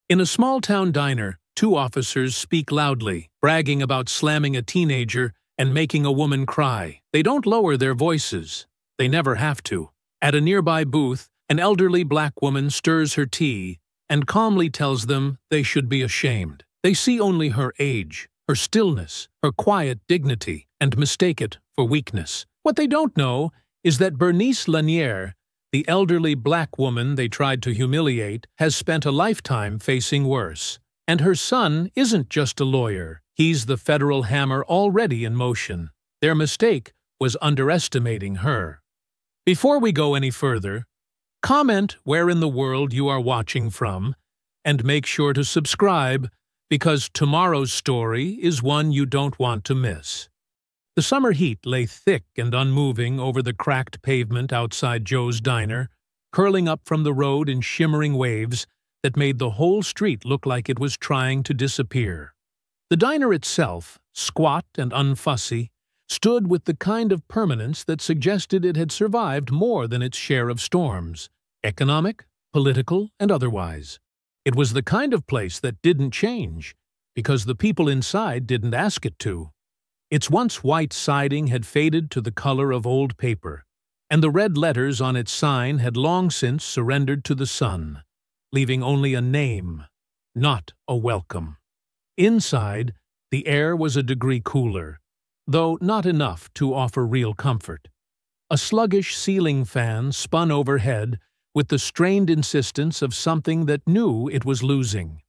In a small-town diner, two officers speak loudly, bragging about slamming a teenager and making a woman cry. They don't lower their voices. They never have to. At a nearby booth, an elderly black woman stirs her tea and calmly tells them they should be ashamed. They see only her age, her stillness, her quiet dignity, and mistake it for weakness. What they don't know is that Bernice Lanier, the elderly black woman they tried to humiliate, has spent a lifetime facing worse. And her son isn't just a lawyer. He's the federal hammer already in motion. Their mistake was underestimating her. Before we go any further, comment where in the world you are watching from, and make sure to subscribe, because tomorrow's story is one you don't want to miss. The summer heat lay thick and unmoving over the cracked pavement outside Joe's diner, curling up from the road in shimmering waves that made the whole street look like it was trying to disappear. The diner itself, squat and unfussy, stood with the kind of permanence that suggested it had survived more than its share of storms, economic, political, and otherwise. It was the kind of place that didn't change, because the people inside didn't ask it to. Its once white siding had faded to the color of old paper, and the red letters on its sign had long since surrendered to the sun, leaving only a name, not a welcome. Inside, the air was a degree cooler, though not enough to offer real comfort. A sluggish ceiling fan spun overhead with the strained insistence of something that knew it was losing.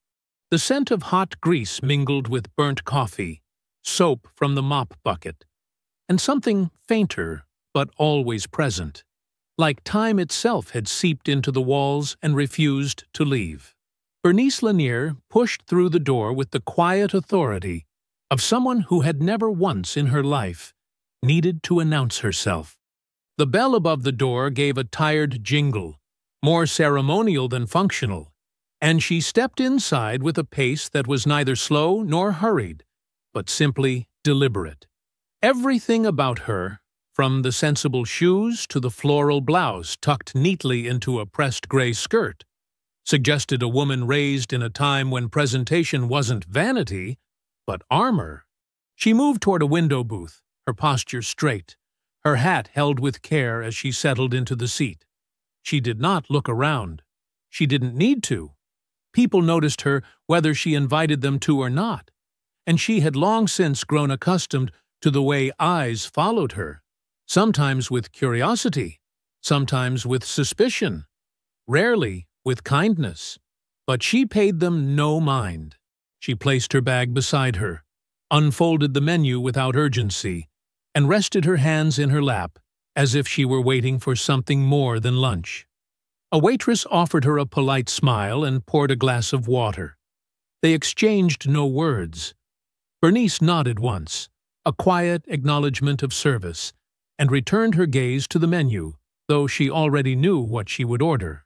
The scent of hot grease mingled with burnt coffee, soap from the mop bucket, and something fainter but always present, like time itself had seeped into the walls and refused to leave. Bernice Lanier pushed through the door with the quiet authority of someone who had never once in her life needed to announce herself. The bell above the door gave a tired jingle, more ceremonial than functional, and she stepped inside with a pace that was neither slow nor hurried, but simply deliberate. Everything about her, from the sensible shoes to the floral blouse tucked neatly into a pressed gray skirt, suggested a woman raised in a time when presentation wasn't vanity, but armor. She moved toward a window booth, her posture straight, her hat held with care as she settled into the seat. She did not look around. She didn't need to. People noticed her whether she invited them to or not, and she had long since grown accustomed to the way eyes followed her, sometimes with curiosity, sometimes with suspicion, rarely with kindness. But she paid them no mind. She placed her bag beside her, unfolded the menu without urgency, and rested her hands in her lap, as if she were waiting for something more than lunch. A waitress offered her a polite smile and poured a glass of water. They exchanged no words. Bernice nodded once, a quiet acknowledgement of service, and returned her gaze to the menu, though she already knew what she would order.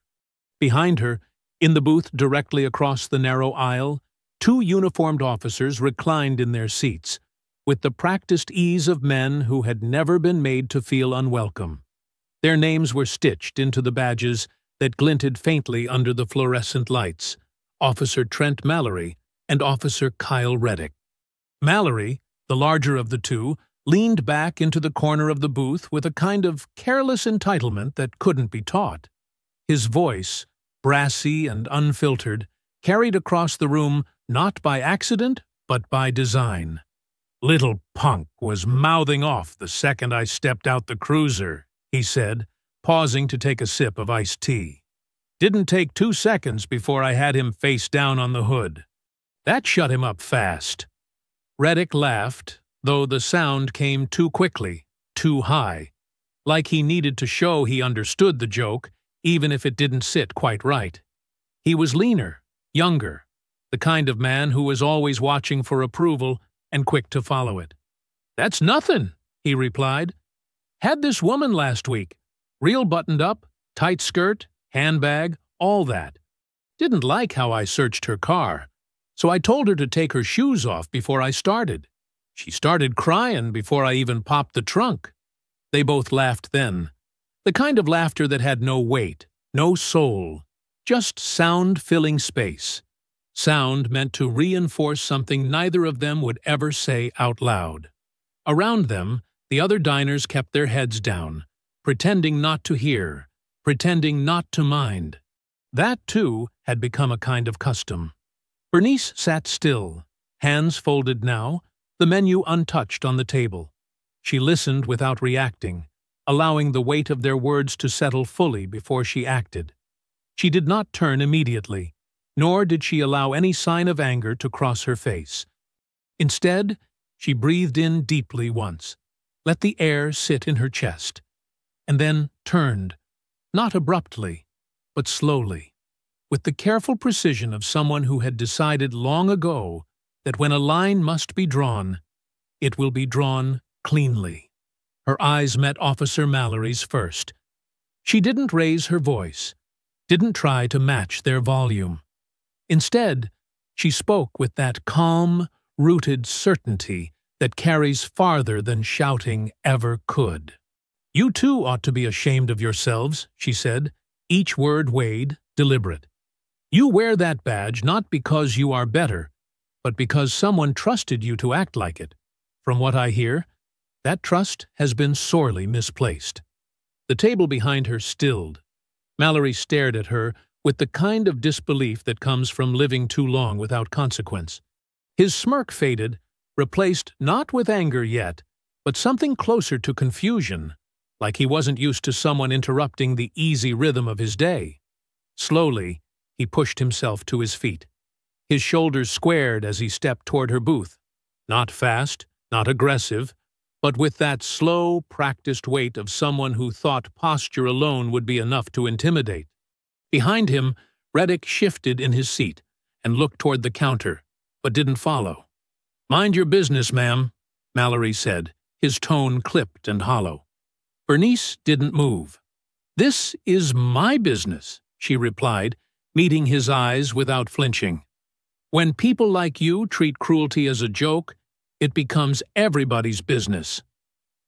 Behind her, in the booth directly across the narrow aisle, two uniformed officers reclined in their seats, with the practiced ease of men who had never been made to feel unwelcome. Their names were stitched into the badges that glinted faintly under the fluorescent lights: Officer Trent Mallory and Officer Kyle Reddick. Mallory, the larger of the two, leaned back into the corner of the booth with a kind of careless entitlement that couldn't be taught. His voice, brassy and unfiltered, carried across the room not by accident but by design. "Little punk was mouthing off the second I stepped out the cruiser," he said, pausing to take a sip of iced tea. "Didn't take 2 seconds before I had him face down on the hood. That shut him up fast." Reddick laughed, though the sound came too quickly, too high, like he needed to show he understood the joke, even if it didn't sit quite right. He was leaner, younger, the kind of man who was always watching for approval and quick to follow it. "That's nothing," he replied. "Had this woman last week. Real buttoned up, tight skirt, handbag, all that. Didn't like how I searched her car, so I told her to take her shoes off before I started. She started crying before I even popped the trunk." They both laughed then, the kind of laughter that had no weight, no soul, just sound filling space. Sound meant to reinforce something neither of them would ever say out loud. Around them, the other diners kept their heads down, pretending not to hear, pretending not to mind. That, too, had become a kind of custom. Bernice sat still, hands folded now, the menu untouched on the table. She listened without reacting, allowing the weight of their words to settle fully before she acted. She did not turn immediately, nor did she allow any sign of anger to cross her face. Instead, she breathed in deeply once, let the air sit in her chest, and then turned, not abruptly, but slowly, with the careful precision of someone who had decided long ago that when a line must be drawn, it will be drawn cleanly. Her eyes met Officer Mallory's first. She didn't raise her voice, didn't try to match their volume. Instead, she spoke with that calm, rooted certainty that carries farther than shouting ever could. "You too ought to be ashamed of yourselves," she said, each word weighed, deliberate. "You wear that badge not because you are better, but because someone trusted you to act like it. From what I hear, that trust has been sorely misplaced." The table behind her stilled. Mallory stared at her with the kind of disbelief that comes from living too long without consequence. His smirk faded, replaced not with anger yet, but something closer to confusion, like he wasn't used to someone interrupting the easy rhythm of his day. Slowly, he pushed himself to his feet. His shoulders squared as he stepped toward her booth. Not fast, not aggressive, but with that slow, practiced weight of someone who thought posture alone would be enough to intimidate. Behind him, Reddick shifted in his seat and looked toward the counter, but didn't follow. "Mind your business, ma'am," Mallory said, his tone clipped and hollow. Bernice didn't move. "This is my business," she replied, meeting his eyes without flinching. "When people like you treat cruelty as a joke, it becomes everybody's business."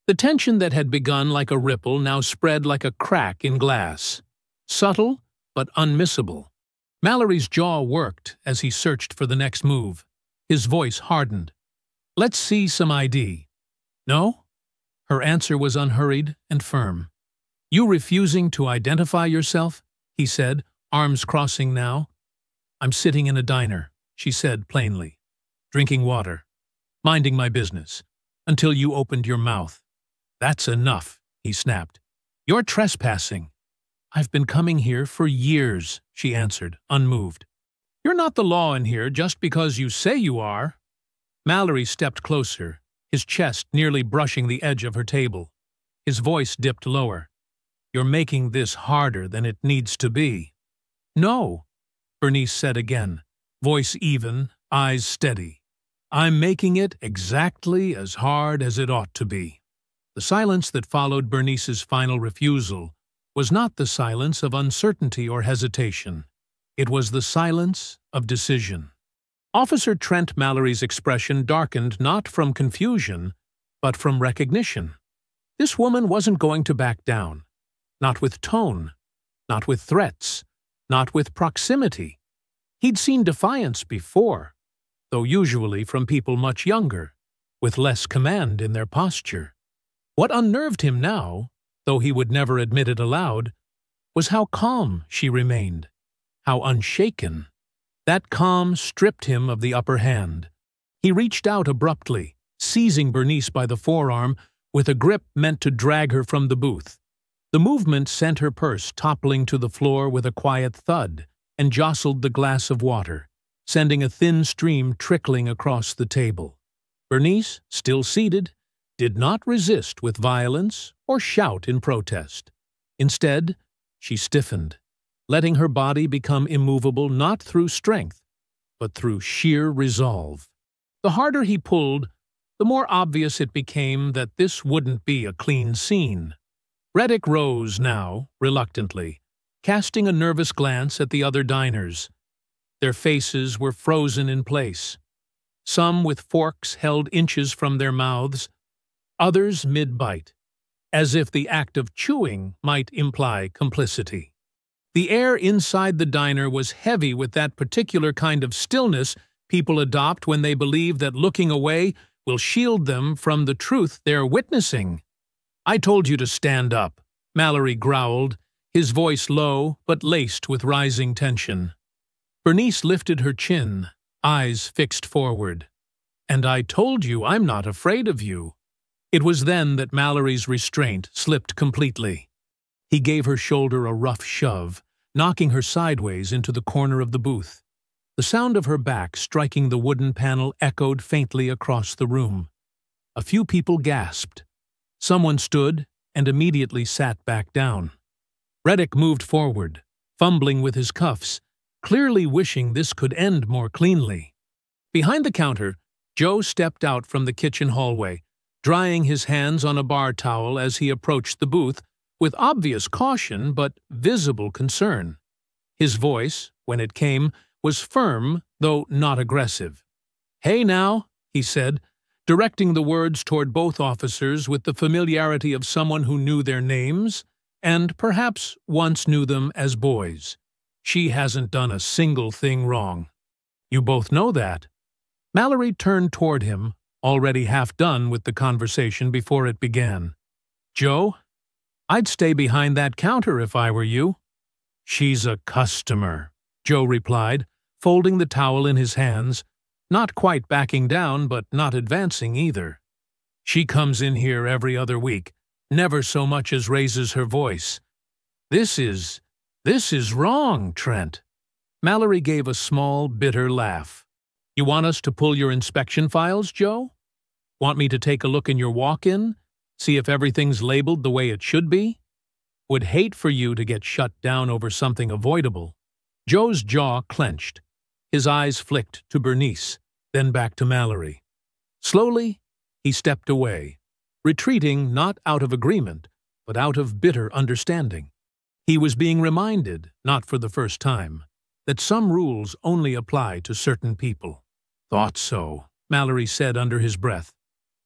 The tension that had begun like a ripple now spread like a crack in glass. Subtle, but unmissable. Mallory's jaw worked as he searched for the next move. His voice hardened. "Let's see some ID." "No?" Her answer was unhurried and firm. "You refusing to identify yourself?" he said, arms crossing now. "I'm sitting in a diner," she said plainly, "drinking water, minding my business, until you opened your mouth." "That's enough," he snapped. "You're trespassing." "I've been coming here for years," she answered, unmoved. "You're not the law in here just because you say you are." Mallory stepped closer, his chest nearly brushing the edge of her table. His voice dipped lower. "You're making this harder than it needs to be." "No," Bernice said again, voice even, eyes steady. "I'm making it exactly as hard as it ought to be." The silence that followed Bernice's final refusal was not the silence of uncertainty or hesitation. It was the silence of decision. Officer Trent Mallory's expression darkened not from confusion, but from recognition. This woman wasn't going to back down. Not with tone, not with threats, not with proximity. He'd seen defiance before, though usually from people much younger, with less command in their posture. What unnerved him now, though he would never admit it aloud, was how calm she remained, how unshaken. That calm stripped him of the upper hand. He reached out abruptly, seizing Bernice by the forearm with a grip meant to drag her from the booth. The movement sent her purse toppling to the floor with a quiet thud and jostled the glass of water, sending a thin stream trickling across the table. Bernice, still seated, did not resist with violence or shout in protest. Instead, she stiffened, letting her body become immovable not through strength, but through sheer resolve. The harder he pulled, the more obvious it became that this wouldn't be a clean scene. Reddick rose now, reluctantly, casting a nervous glance at the other diners. Their faces were frozen in place, some with forks held inches from their mouths, others mid-bite, as if the act of chewing might imply complicity. The air inside the diner was heavy with that particular kind of stillness people adopt when they believe that looking away will shield them from the truth they're witnessing. "I told you to stand up," Mallory growled, his voice low but laced with rising tension. Bernice lifted her chin, eyes fixed forward. "And I told you I'm not afraid of you." It was then that Mallory's restraint slipped completely. He gave her shoulder a rough shove, knocking her sideways into the corner of the booth. The sound of her back striking the wooden panel echoed faintly across the room. A few people gasped. Someone stood and immediately sat back down. Reddick moved forward, fumbling with his cuffs, clearly wishing this could end more cleanly. Behind the counter, Joe stepped out from the kitchen hallway, drying his hands on a bar towel as he approached the booth, with obvious caution but visible concern. His voice, when it came, was firm, though not aggressive. "Hey now," he said, directing the words toward both officers with the familiarity of someone who knew their names, and perhaps once knew them as boys. "She hasn't done a single thing wrong. You both know that." Mallory turned toward him, already half done with the conversation before it began. "Joe, I'd stay behind that counter if I were you." "She's a customer," Joe replied, folding the towel in his hands, not quite backing down but not advancing either. "She comes in here every other week, never so much as raises her voice. This is wrong, Trent." Mallory gave a small, bitter laugh. "You want us to pull your inspection files, Joe? Want me to take a look in your walk-in? See if everything's labeled the way it should be? Would hate for you to get shut down over something avoidable." Joe's jaw clenched. His eyes flicked to Bernice, then back to Mallory. Slowly, he stepped away, retreating not out of agreement, but out of bitter understanding. He was being reminded, not for the first time, that some rules only apply to certain people. "Thought so," Mallory said under his breath.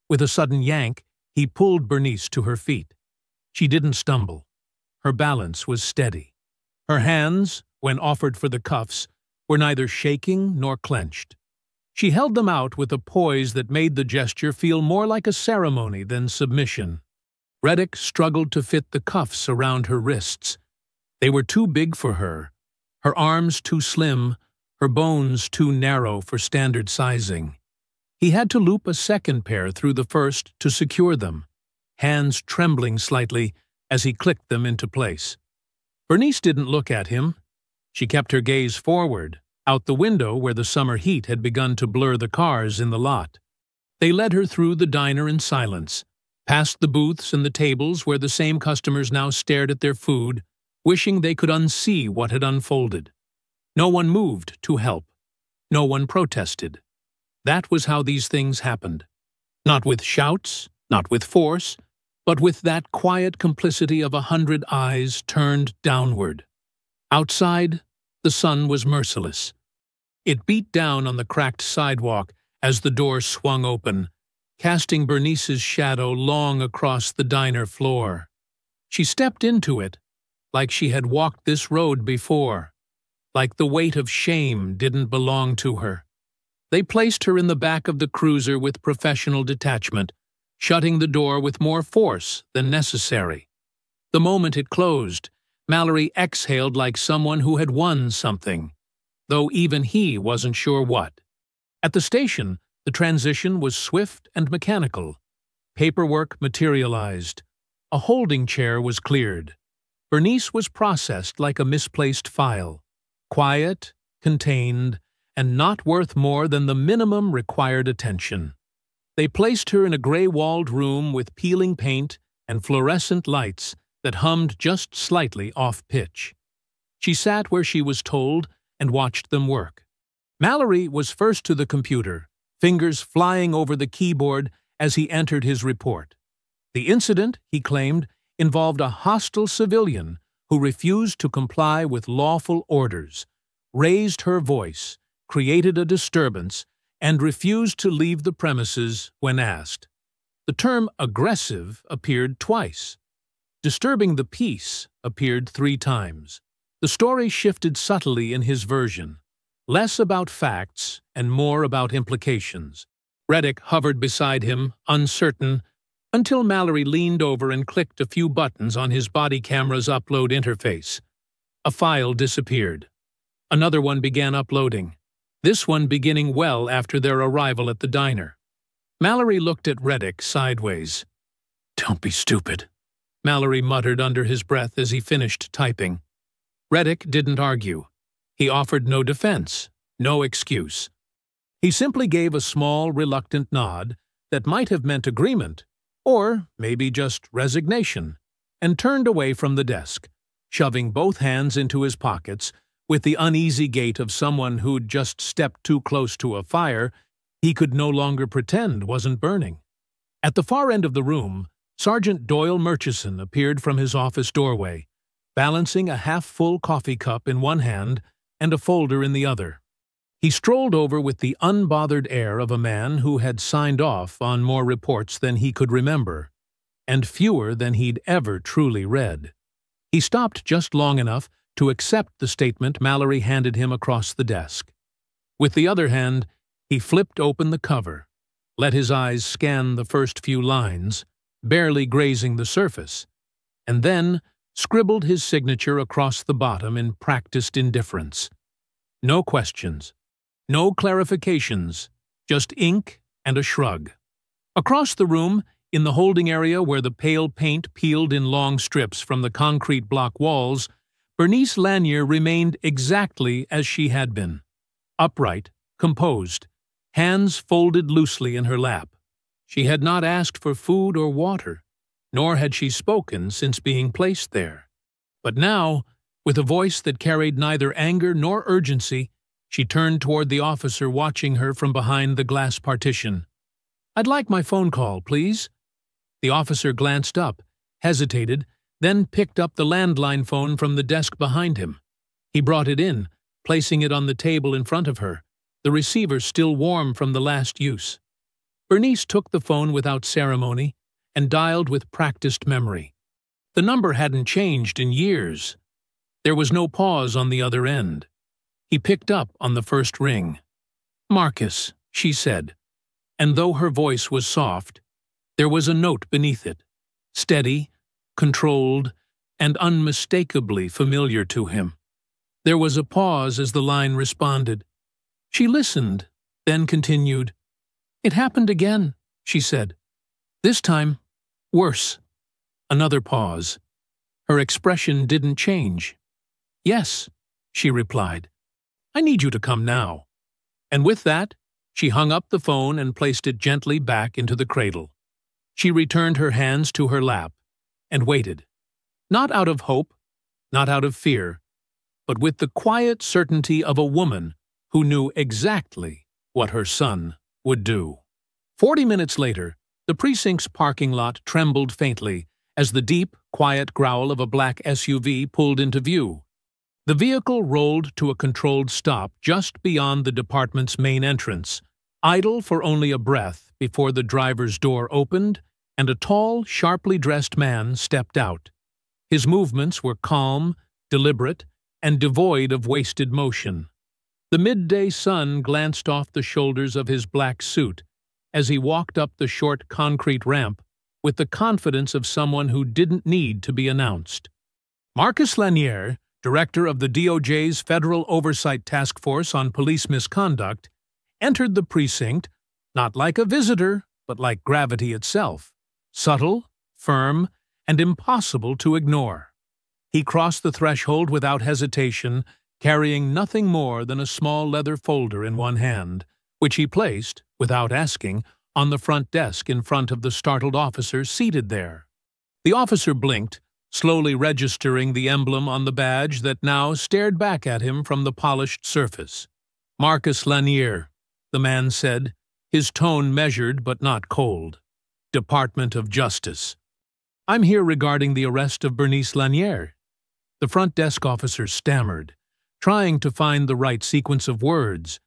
With a sudden yank, he pulled Bernice to her feet. She didn't stumble. Her balance was steady. Her hands, when offered for the cuffs, were neither shaking nor clenched. She held them out with a poise that made the gesture feel more like a ceremony than submission. Reddick struggled to fit the cuffs around her wrists. They were too big for her arms too slim, her bones too narrow for standard sizing. He had to loop a second pair through the first to secure them, hands trembling slightly as he clicked them into place. Bernice didn't look at him. She kept her gaze forward, out the window where the summer heat had begun to blur the cars in the lot. They led her through the diner in silence, past the booths and the tables where the same customers now stared at their food, wishing they could unsee what had unfolded. No one moved to help. No one protested. That was how these things happened. Not with shouts, not with force, but with that quiet complicity of 100 eyes turned downward. Outside, the sun was merciless. It beat down on the cracked sidewalk as the door swung open, casting Bernice's shadow long across the diner floor. She stepped into it, like she had walked this road before, like the weight of shame didn't belong to her. They placed her in the back of the cruiser with professional detachment, shutting the door with more force than necessary. The moment it closed, Mallory exhaled like someone who had won something, though even he wasn't sure what. At the station, the transition was swift and mechanical. Paperwork materialized. A holding chair was cleared. Bernice was processed like a misplaced file, quiet, contained, and not worth more than the minimum required attention. They placed her in a gray-walled room with peeling paint and fluorescent lights that hummed just slightly off-pitch. She sat where she was told and watched them work. Mallory was first to the computer, fingers flying over the keyboard as he entered his report. The incident, he claimed, involved a hostile civilian who refused to comply with lawful orders, raised her voice, created a disturbance, and refused to leave the premises when asked. The term aggressive appeared twice. Disturbing the peace appeared 3 times. The story shifted subtly in his version, less about facts and more about implications. Reddick hovered beside him, uncertain, until Mallory leaned over and clicked a few buttons on his body camera's upload interface. A file disappeared. Another one began uploading, this one beginning well after their arrival at the diner. Mallory looked at Reddick sideways. "Don't be stupid," Mallory muttered under his breath as he finished typing. Reddick didn't argue. He offered no defense, no excuse. He simply gave a small, reluctant nod that might have meant agreement, or maybe just resignation, and turned away from the desk, shoving both hands into his pockets with the uneasy gait of someone who'd just stepped too close to a fire he could no longer pretend wasn't burning. At the far end of the room, Sergeant Doyle Murchison appeared from his office doorway, balancing a half-full coffee cup in one hand and a folder in the other. He strolled over with the unbothered air of a man who had signed off on more reports than he could remember, and fewer than he'd ever truly read. He stopped just long enough to accept the statement Mallory handed him across the desk. With the other hand, he flipped open the cover, let his eyes scan the first few lines, barely grazing the surface, and then scribbled his signature across the bottom in practiced indifference. No questions, no clarifications, just ink and a shrug. Across the room, in the holding area where the pale paint peeled in long strips from the concrete block walls, Bernice Lanier remained exactly as she had been, upright, composed, hands folded loosely in her lap. She had not asked for food or water, nor had she spoken since being placed there. But now, with a voice that carried neither anger nor urgency, she turned toward the officer watching her from behind the glass partition. "I'd like my phone call, please." The officer glanced up, hesitated, then picked up the landline phone from the desk behind him. He brought it in, placing it on the table in front of her, the receiver still warm from the last use. Bernice took the phone without ceremony and dialed with practiced memory. The number hadn't changed in years. There was no pause on the other end. He picked up on the first ring. "Marcus," she said, and though her voice was soft, there was a note beneath it, steady, controlled, and unmistakably familiar to him. There was a pause as the line responded. She listened, then continued. "It happened again," she said. "This time, worse." Another pause. Her expression didn't change. "Yes," she replied. "I need you to come now." And with that, she hung up the phone and placed it gently back into the cradle. She returned her hands to her lap and waited, not out of hope, not out of fear, but with the quiet certainty of a woman who knew exactly what her son would do. 40 minutes later, the precinct's parking lot trembled faintly as the deep, quiet growl of a black SUV pulled into view. The vehicle rolled to a controlled stop just beyond the department's main entrance, idle for only a breath before the driver's door opened and a tall, sharply dressed man stepped out. His movements were calm, deliberate, and devoid of wasted motion. The midday sun glanced off the shoulders of his black suit as he walked up the short concrete ramp with the confidence of someone who didn't need to be announced. Marcus Lanier, director of the DOJ's Federal Oversight Task Force on Police Misconduct, entered the precinct not like a visitor, but like gravity itself, subtle, firm, and impossible to ignore. He crossed the threshold without hesitation, carrying nothing more than a small leather folder in one hand, which he placed, without asking, on the front desk in front of the startled officer seated there. The officer blinked, slowly registering the emblem on the badge that now stared back at him from the polished surface. "Marcus Lanier," the man said, his tone measured but not cold. "Department of Justice. I'm here regarding the arrest of Bernice Lanier." The front desk officer stammered, trying to find the right sequence of words,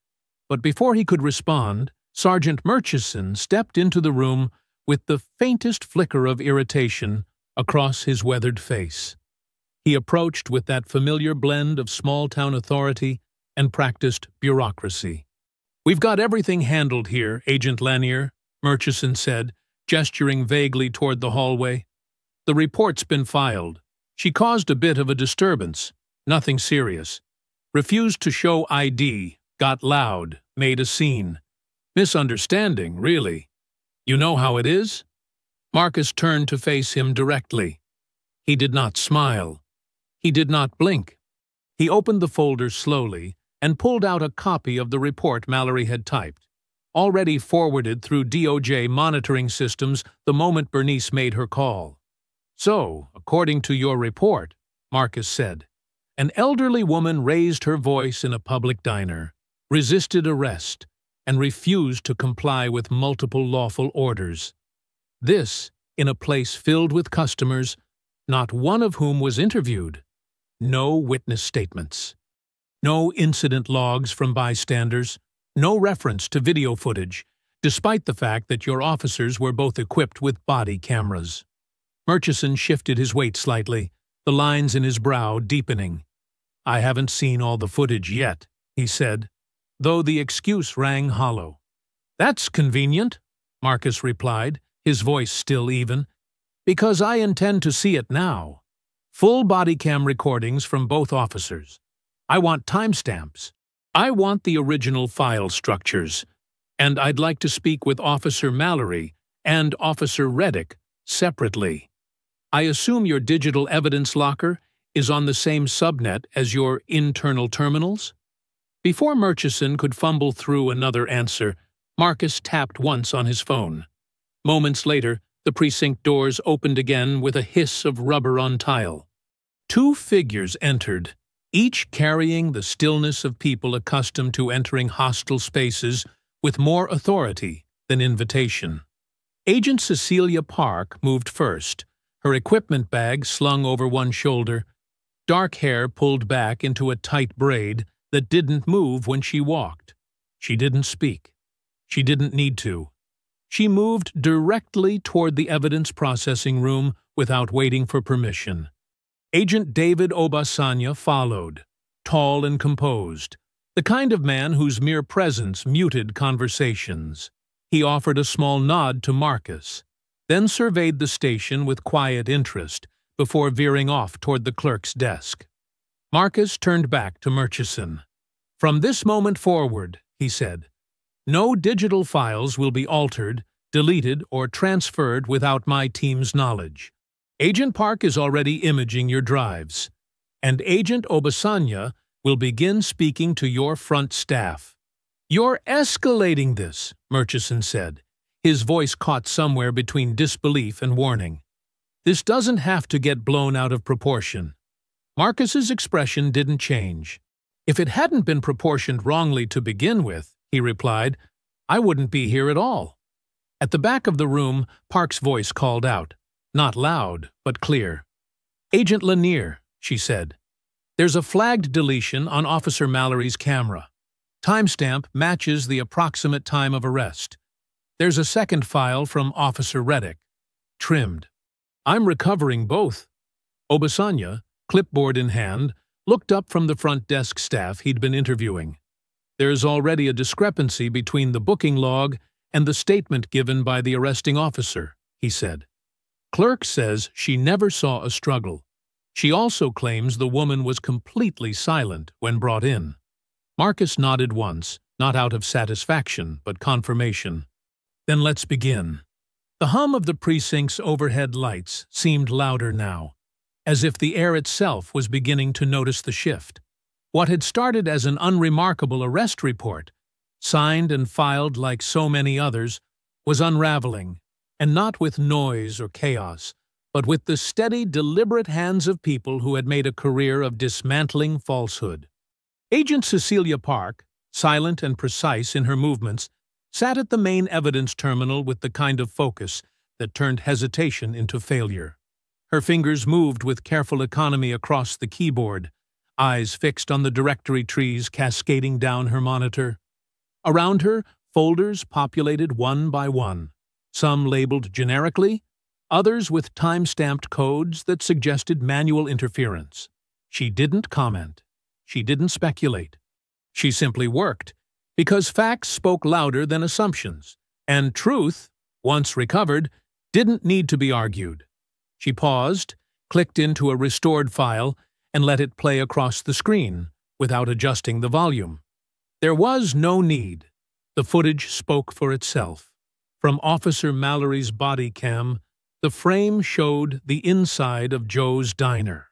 but before he could respond, Sergeant Murchison stepped into the room with the faintest flicker of irritation across his weathered face. He approached with that familiar blend of small-town authority and practiced bureaucracy. "We've got everything handled here, Agent Lanier," Murchison said, gesturing vaguely toward the hallway. "The report's been filed. She caused a bit of a disturbance. Nothing serious. Refused to show ID, got loud, made a scene. Misunderstanding, really. You know how it is?" Marcus turned to face him directly. He did not smile. He did not blink. He opened the folder slowly and pulled out a copy of the report Mallory had typed, already forwarded through DOJ monitoring systems the moment Bernice made her call. "So, according to your report," Marcus said, "an elderly woman raised her voice in a public diner, resisted arrest, and refused to comply with multiple lawful orders. This, in a place filled with customers, not one of whom was interviewed. No witness statements. No incident logs from bystanders. No reference to video footage, despite the fact that your officers were both equipped with body cameras." Murchison shifted his weight slightly, the lines in his brow deepening. "I haven't seen all the footage yet," he said, though the excuse rang hollow. "That's convenient," Marcus replied, his voice still even, "because I intend to see it now. Full body cam recordings from both officers. I want timestamps. I want the original file structures, and I'd like to speak with Officer Mallory and Officer Reddick separately. I assume your digital evidence locker is on the same subnet as your internal terminals?" Before Murchison could fumble through another answer, Marcus tapped once on his phone. Moments later, the precinct doors opened again with a hiss of rubber on tile. Two figures entered, each carrying the stillness of people accustomed to entering hostile spaces with more authority than invitation. Agent Cecilia Park moved first, her equipment bag slung over one shoulder, dark hair pulled back into a tight braid that didn't move when she walked. She didn't speak. She didn't need to. She moved directly toward the evidence processing room without waiting for permission. Agent David Obasanya followed, tall and composed, the kind of man whose mere presence muted conversations. He offered a small nod to Marcus, then surveyed the station with quiet interest before veering off toward the clerk's desk. Marcus turned back to Murchison. "From this moment forward," he said, "no digital files will be altered, deleted, or transferred without my team's knowledge. Agent Park is already imaging your drives, and Agent Obasanya will begin speaking to your front staff." "You're escalating this," Murchison said, his voice caught somewhere between disbelief and warning. "This doesn't have to get blown out of proportion." Marcus's expression didn't change. "If it hadn't been proportioned wrongly to begin with," he replied, "I wouldn't be here at all." At the back of the room, Park's voice called out, not loud, but clear. "Agent Lanier," she said, "there's a flagged deletion on Officer Mallory's camera. Timestamp matches the approximate time of arrest. There's a second file from Officer Reddick. Trimmed. I'm recovering both." Obasanya, clipboard in hand, looked up from the front desk staff he'd been interviewing. "There's already a discrepancy between the booking log and the statement given by the arresting officer," he said. "Clerk says she never saw a struggle. She also claims the woman was completely silent when brought in." Marcus nodded once, not out of satisfaction, but confirmation. "Then let's begin." The hum of the precinct's overhead lights seemed louder now, as if the air itself was beginning to notice the shift. What had started as an unremarkable arrest report, signed and filed like so many others, was unraveling, and not with noise or chaos, but with the steady, deliberate hands of people who had made a career of dismantling falsehood. Agent Cecilia Park, silent and precise in her movements, sat at the main evidence terminal with the kind of focus that turned hesitation into failure. Her fingers moved with careful economy across the keyboard, eyes fixed on the directory trees cascading down her monitor. Around her, folders populated one by one, some labeled generically, others with time-stamped codes that suggested manual interference. She didn't comment. She didn't speculate. She simply worked, because facts spoke louder than assumptions, and truth, once recovered, didn't need to be argued. She paused, clicked into a restored file, and let it play across the screen, without adjusting the volume. There was no need. The footage spoke for itself. From Officer Mallory's body cam, the frame showed the inside of Joe's diner.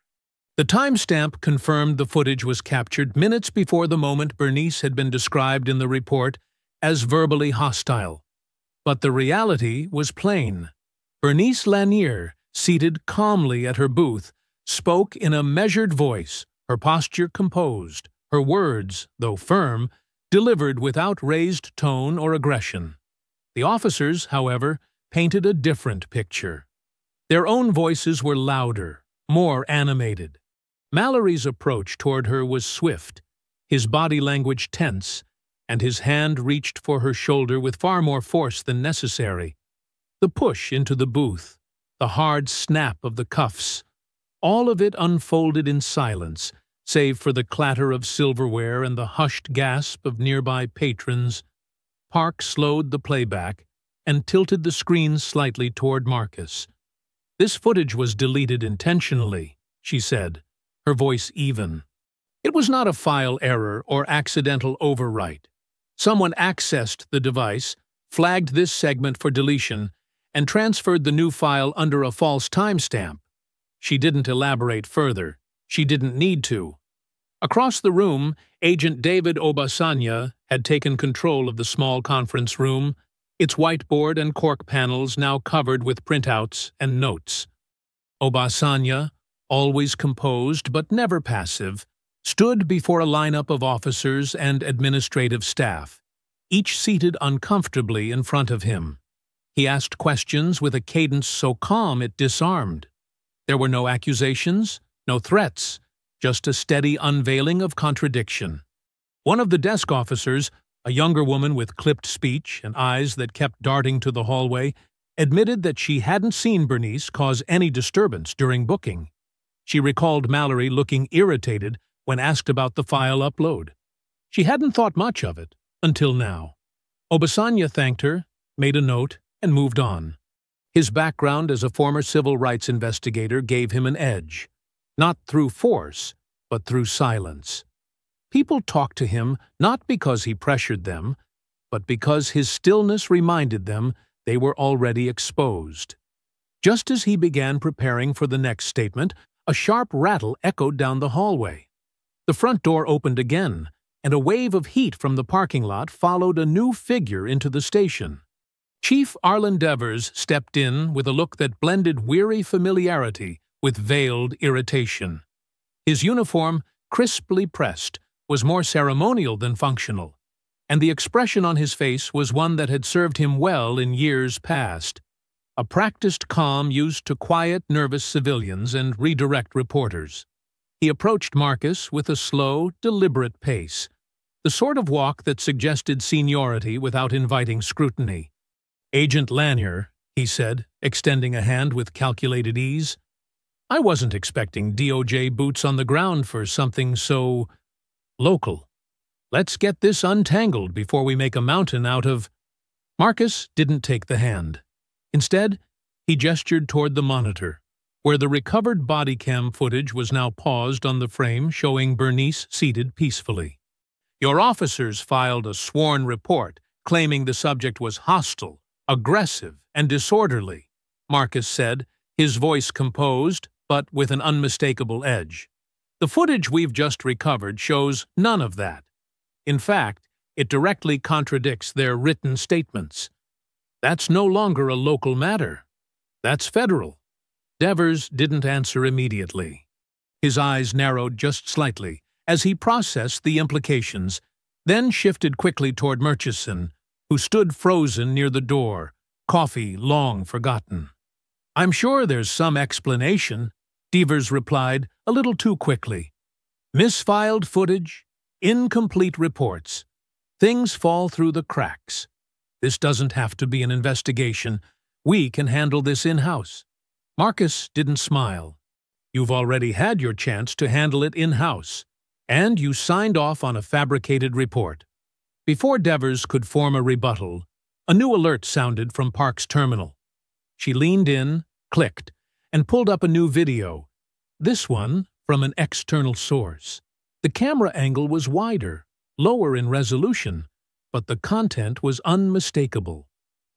The timestamp confirmed the footage was captured minutes before the moment Bernice had been described in the report as verbally hostile. But the reality was plain. Bernice Lanier, seated calmly at her booth, spoke in a measured voice, her posture composed, her words, though firm, delivered without raised tone or aggression. The officers, however, painted a different picture. Their own voices were louder, more animated. Mallory's approach toward her was swift, his body language tense, and his hand reached for her shoulder with far more force than necessary. The push into the booth, the hard snap of the cuffs, all of it unfolded in silence, save for the clatter of silverware and the hushed gasp of nearby patrons. Park slowed the playback and tilted the screen slightly toward Marcus. "This footage was deleted intentionally," she said, her voice even. "It was not a file error or accidental overwrite. Someone accessed the device, flagged this segment for deletion, and transferred the new file under a false timestamp." She didn't elaborate further. She didn't need to. Across the room, Agent David Obasanya had taken control of the small conference room, its whiteboard and cork panels now covered with printouts and notes. Obasanya, always composed but never passive, stood before a lineup of officers and administrative staff, each seated uncomfortably in front of him. He asked questions with a cadence so calm it disarmed. There were no accusations, no threats, just a steady unveiling of contradiction. One of the desk officers, a younger woman with clipped speech and eyes that kept darting to the hallway, admitted that she hadn't seen Bernice cause any disturbance during booking. She recalled Mallory looking irritated when asked about the file upload. She hadn't thought much of it, until now. Obasanya thanked her, made a note, and moved on. His background as a former civil rights investigator gave him an edge, not through force, but through silence. People talked to him not because he pressured them, but because his stillness reminded them they were already exposed. Just as he began preparing for the next statement, a sharp rattle echoed down the hallway. The front door opened again, and a wave of heat from the parking lot followed a new figure into the station. Chief Arlen Devers stepped in with a look that blended weary familiarity with veiled irritation. His uniform, crisply pressed, was more ceremonial than functional, and the expression on his face was one that had served him well in years past. A practiced calm used to quiet nervous civilians and redirect reporters. He approached Marcus with a slow, deliberate pace, the sort of walk that suggested seniority without inviting scrutiny. "Agent Lanier," he said, extending a hand with calculated ease. "I wasn't expecting DOJ boots on the ground for something so local. Let's get this untangled before we make a mountain out of—" Marcus didn't take the hand. Instead, he gestured toward the monitor, where the recovered body cam footage was now paused on the frame showing Bernice seated peacefully. "Your officers filed a sworn report claiming the subject was hostile, aggressive, and disorderly," Marcus said, his voice composed, but with an unmistakable edge. "The footage we've just recovered shows none of that. In fact, it directly contradicts their written statements. That's no longer a local matter. That's federal." Devers didn't answer immediately. His eyes narrowed just slightly as he processed the implications, then shifted quickly toward Murchison, who stood frozen near the door, coffee long forgotten. "I'm sure there's some explanation," Devers replied a little too quickly. "Misfiled footage, incomplete reports. Things fall through the cracks. This doesn't have to be an investigation. We can handle this in-house." Marcus didn't smile. You've already had your chance to handle it in-house, and you signed off on a fabricated report. Before Devers could form a rebuttal, a new alert sounded from Park's terminal. She leaned in, clicked, and pulled up a new video, this one from an external source. The camera angle was wider, lower in resolution, but the content was unmistakable.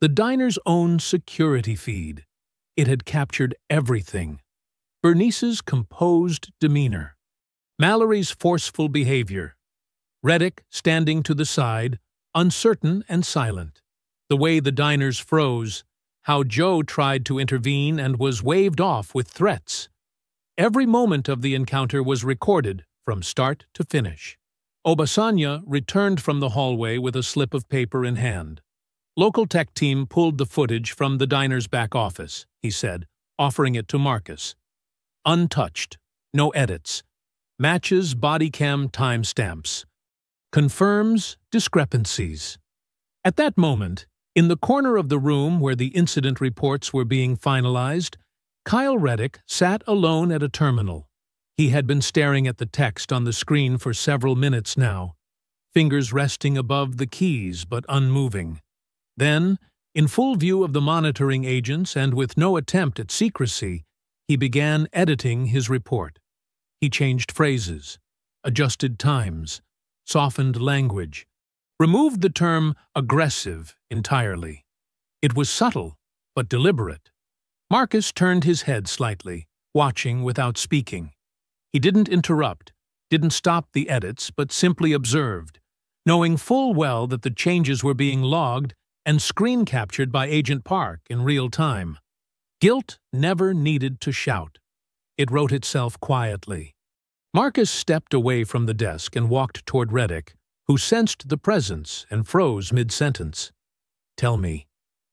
The diner's own security feed. It had captured everything. Bernice's composed demeanor, Mallory's forceful behavior, Reddick standing to the side, uncertain and silent, the way the diners froze, how Joe tried to intervene and was waved off with threats. Every moment of the encounter was recorded from start to finish. Obasanya returned from the hallway with a slip of paper in hand. Local tech team pulled the footage from the diner's back office, he said, offering it to Marcus. Untouched, no edits. Matches body cam timestamps. Confirms discrepancies. At that moment, in the corner of the room where the incident reports were being finalized, Kyle Reddick sat alone at a terminal. He had been staring at the text on the screen for several minutes now, fingers resting above the keys but unmoving. Then, in full view of the monitoring agents and with no attempt at secrecy, he began editing his report. He changed phrases, adjusted times, softened language, removed the term aggressive entirely. It was subtle, but deliberate. Marcus turned his head slightly, watching without speaking. He didn't interrupt, didn't stop the edits, but simply observed, knowing full well that the changes were being logged and screen captured by Agent Park in real time. Guilt never needed to shout. It wrote itself quietly. Marcus stepped away from the desk and walked toward Reddick, who sensed the presence and froze mid-sentence. "Tell me,"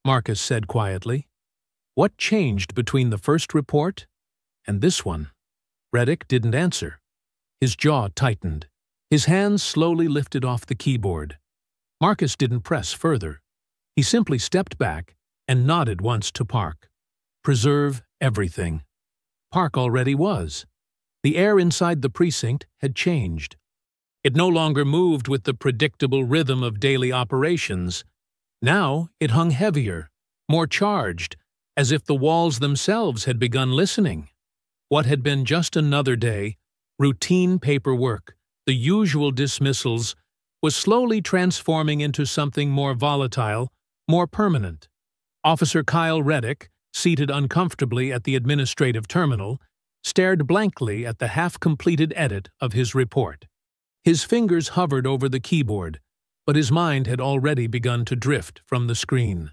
Marcus said quietly, "what changed between the first report and this one?" Reddick didn't answer. His jaw tightened. His hands slowly lifted off the keyboard. Marcus didn't press further. He simply stepped back and nodded once to Park. Preserve everything. Park already was. The air inside the precinct had changed. It no longer moved with the predictable rhythm of daily operations. Now it hung heavier, more charged, as if the walls themselves had begun listening. What had been just another day, routine paperwork, the usual dismissals, was slowly transforming into something more volatile, more permanent. Officer Kyle Reddick, seated uncomfortably at the administrative terminal, stared blankly at the half-completed edit of his report. His fingers hovered over the keyboard, but his mind had already begun to drift from the screen.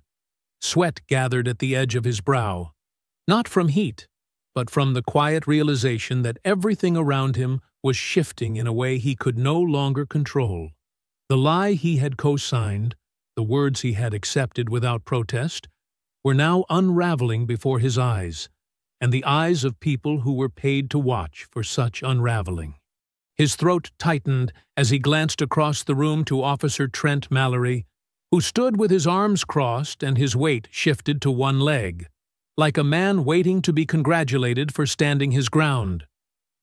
Sweat gathered at the edge of his brow, not from heat, but from the quiet realization that everything around him was shifting in a way he could no longer control. The lie he had co-signed, the words he had accepted without protest, were now unraveling before his eyes, and the eyes of people who were paid to watch for such unraveling. His throat tightened as he glanced across the room to Officer Trent Mallory, who stood with his arms crossed and his weight shifted to one leg, like a man waiting to be congratulated for standing his ground.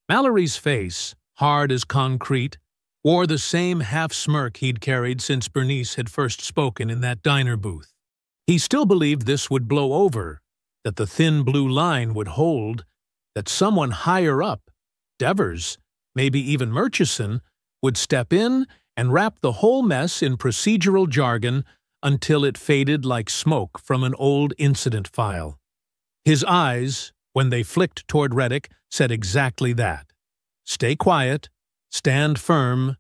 Mallory's face, hard as concrete, wore the same half-smirk he'd carried since Bernice had first spoken in that diner booth. He still believed this would blow over, that the thin blue line would hold, that someone higher up, Devers, maybe even Murchison, would step in and wrap the whole mess in procedural jargon until it faded like smoke from an old incident file. His eyes, when they flicked toward Reddick, said exactly that. Stay quiet, stand firm,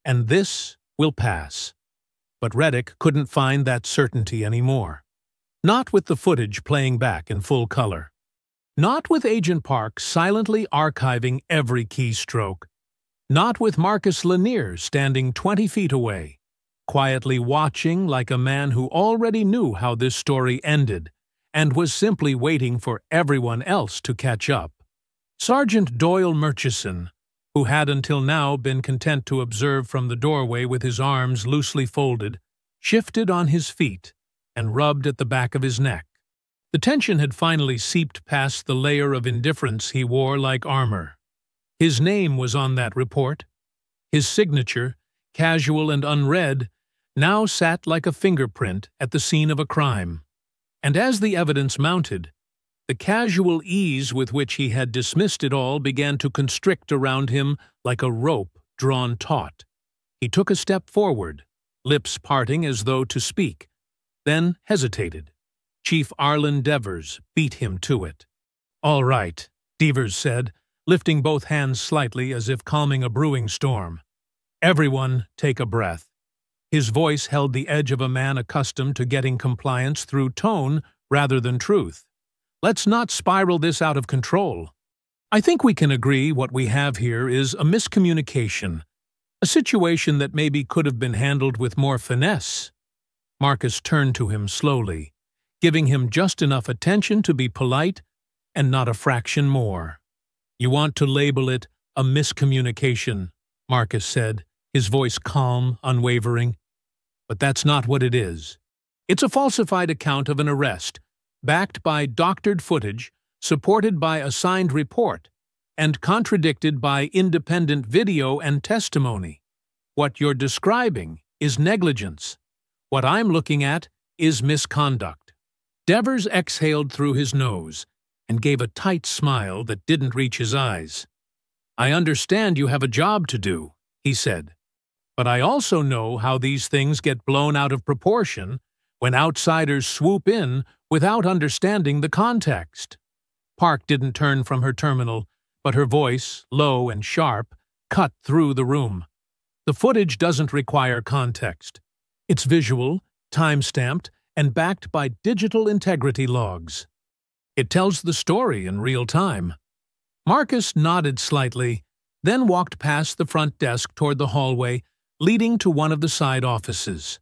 and this will pass. But Reddick couldn't find that certainty anymore. Not with the footage playing back in full color. Not with Agent Park silently archiving every keystroke. Not with Marcus Lanier standing 20 feet away, quietly watching like a man who already knew how this story ended and was simply waiting for everyone else to catch up. Sergeant Doyle Murchison, who had until now been content to observe from the doorway with his arms loosely folded, shifted on his feet and rubbed at the back of his neck. The tension had finally seeped past the layer of indifference he wore like armor. His name was on that report. His signature, casual and unread, now sat like a fingerprint at the scene of a crime. And as the evidence mounted, the casual ease with which he had dismissed it all began to constrict around him like a rope drawn taut. He took a step forward, lips parting as though to speak, then hesitated. Chief Arlen Devers beat him to it. "All right," Devers said, lifting both hands slightly as if calming a brewing storm. "Everyone take a breath." His voice held the edge of a man accustomed to getting compliance through tone rather than truth. "Let's not spiral this out of control. I think we can agree what we have here is a miscommunication, a situation that maybe could have been handled with more finesse." Marcus turned to him slowly, giving him just enough attention to be polite and not a fraction more. "You want to label it a miscommunication," Marcus said, his voice calm, unwavering. "But that's not what it is. It's a falsified account of an arrest, backed by doctored footage, supported by a signed report, and contradicted by independent video and testimony. What you're describing is negligence. What I'm looking at is misconduct." Devers exhaled through his nose and gave a tight smile that didn't reach his eyes. "I understand you have a job to do," he said. "But I also know how these things get blown out of proportion when outsiders swoop in without understanding the context." Park didn't turn from her terminal, but her voice, low and sharp, cut through the room. "The footage doesn't require context. It's visual, time-stamped, and backed by digital integrity logs. It tells the story in real time." Marcus nodded slightly, then walked past the front desk toward the hallway leading to one of the side offices.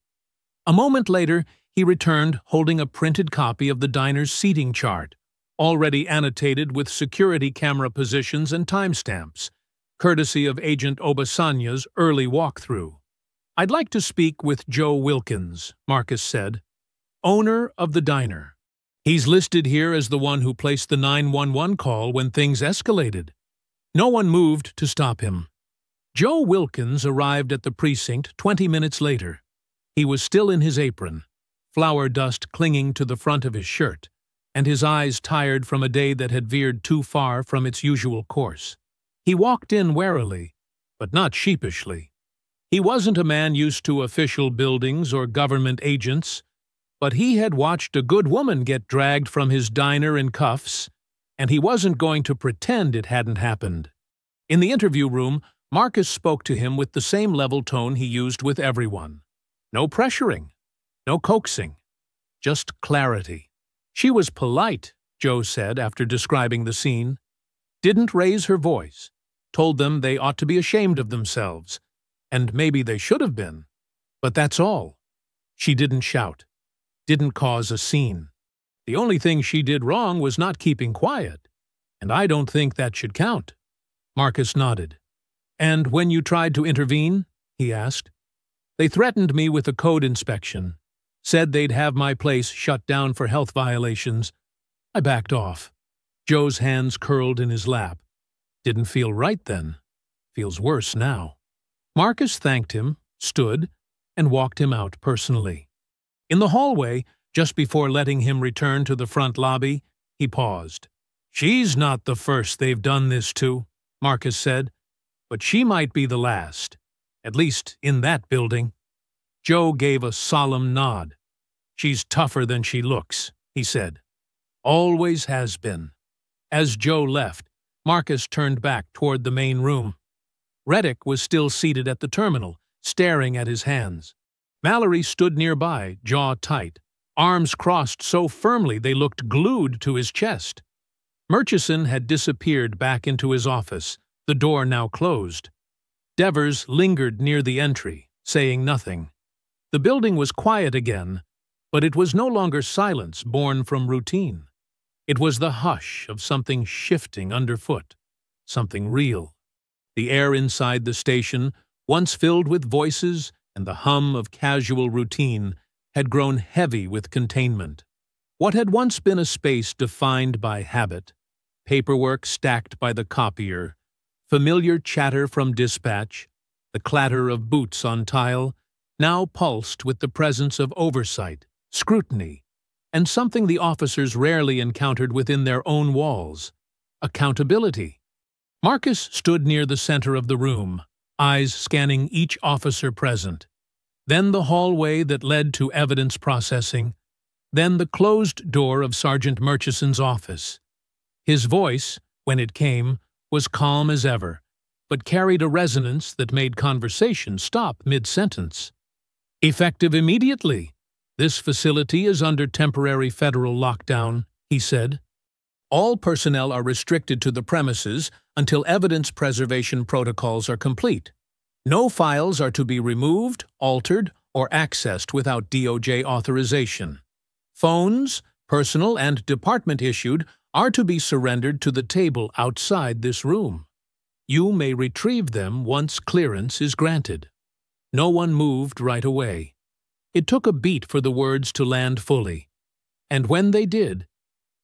A moment later, he returned holding a printed copy of the diner's seating chart, already annotated with security camera positions and timestamps, courtesy of Agent Obasanya's early walkthrough. "I'd like to speak with Joe Wilkins," Marcus said, "owner of the diner. He's listed here as the one who placed the 911 call when things escalated." No one moved to stop him. Joe Wilkins arrived at the precinct 20 minutes later. He was still in his apron, flour dust clinging to the front of his shirt, and his eyes tired from a day that had veered too far from its usual course. He walked in warily, but not sheepishly. He wasn't a man used to official buildings or government agents, but he had watched a good woman get dragged from his diner in cuffs, and he wasn't going to pretend it hadn't happened. In the interview room, Marcus spoke to him with the same level tone he used with everyone. No pressuring, no coaxing, just clarity. "She was polite," Joe said after describing the scene. "Didn't raise her voice, told them they ought to be ashamed of themselves, and maybe they should have been. But that's all. She didn't shout, didn't cause a scene. The only thing she did wrong was not keeping quiet, and I don't think that should count." Marcus nodded. "And when you tried to intervene?" he asked. "They threatened me with a code inspection, said they'd have my place shut down for health violations. I backed off." Joe's hands curled in his lap. "Didn't feel right then. Feels worse now." Marcus thanked him, stood, and walked him out personally. In the hallway, just before letting him return to the front lobby, he paused. "She's not the first they've done this to," Marcus said, "but she might be the last, at least in that building." Joe gave a solemn nod. "She's tougher than she looks," he said. "Always has been." As Joe left, Marcus turned back toward the main room. Reddick was still seated at the terminal, staring at his hands. Mallory stood nearby, jaw tight, arms crossed so firmly they looked glued to his chest. Murchison had disappeared back into his office, the door now closed. Devers lingered near the entry, saying nothing. The building was quiet again, but it was no longer silence born from routine. It was the hush of something shifting underfoot, something real. The air inside the station, once filled with voices and the hum of casual routine, had grown heavy with containment. What had once been a space defined by habit, paperwork stacked by the copier, familiar chatter from dispatch, the clatter of boots on tile, now pulsed with the presence of oversight, scrutiny, and something the officers rarely encountered within their own walls: accountability. Marcus stood near the center of the room, eyes scanning each officer present. Then the hallway that led to evidence processing, then the closed door of Sergeant Murchison's office. His voice, when it came, was calm as ever, but carried a resonance that made conversation stop mid-sentence. "Effective immediately. This facility is under temporary federal lockdown," he said. "All personnel are restricted to the premises until evidence preservation protocols are complete. No files are to be removed, altered, or accessed without DOJ authorization. Phones, personal and department-issued, are to be surrendered to the table outside this room. You may retrieve them once clearance is granted." No one moved right away. It took a beat for the words to land fully, and when they did,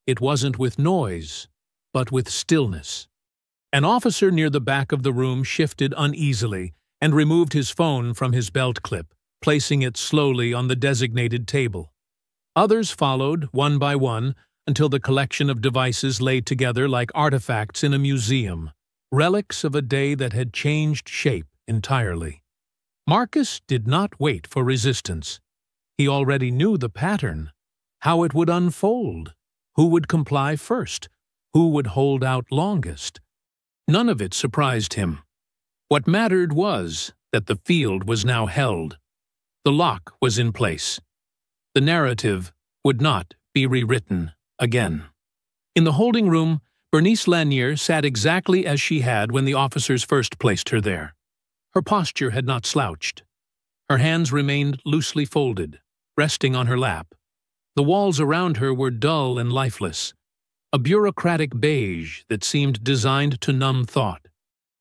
it wasn't with noise, but with stillness. An officer near the back of the room shifted uneasily and removed his phone from his belt clip, placing it slowly on the designated table. Others followed, one by one, until the collection of devices lay together like artifacts in a museum, relics of a day that had changed shape entirely. Marcus did not wait for resistance. He already knew the pattern, how it would unfold, who would comply first, who would hold out longest. None of it surprised him. What mattered was that the field was now held. The lock was in place. The narrative would not be rewritten again. In the holding room, Bernice Lanier sat exactly as she had when the officers first placed her there. Her posture had not slouched. Her hands remained loosely folded, resting on her lap. The walls around her were dull and lifeless, a bureaucratic beige that seemed designed to numb thought.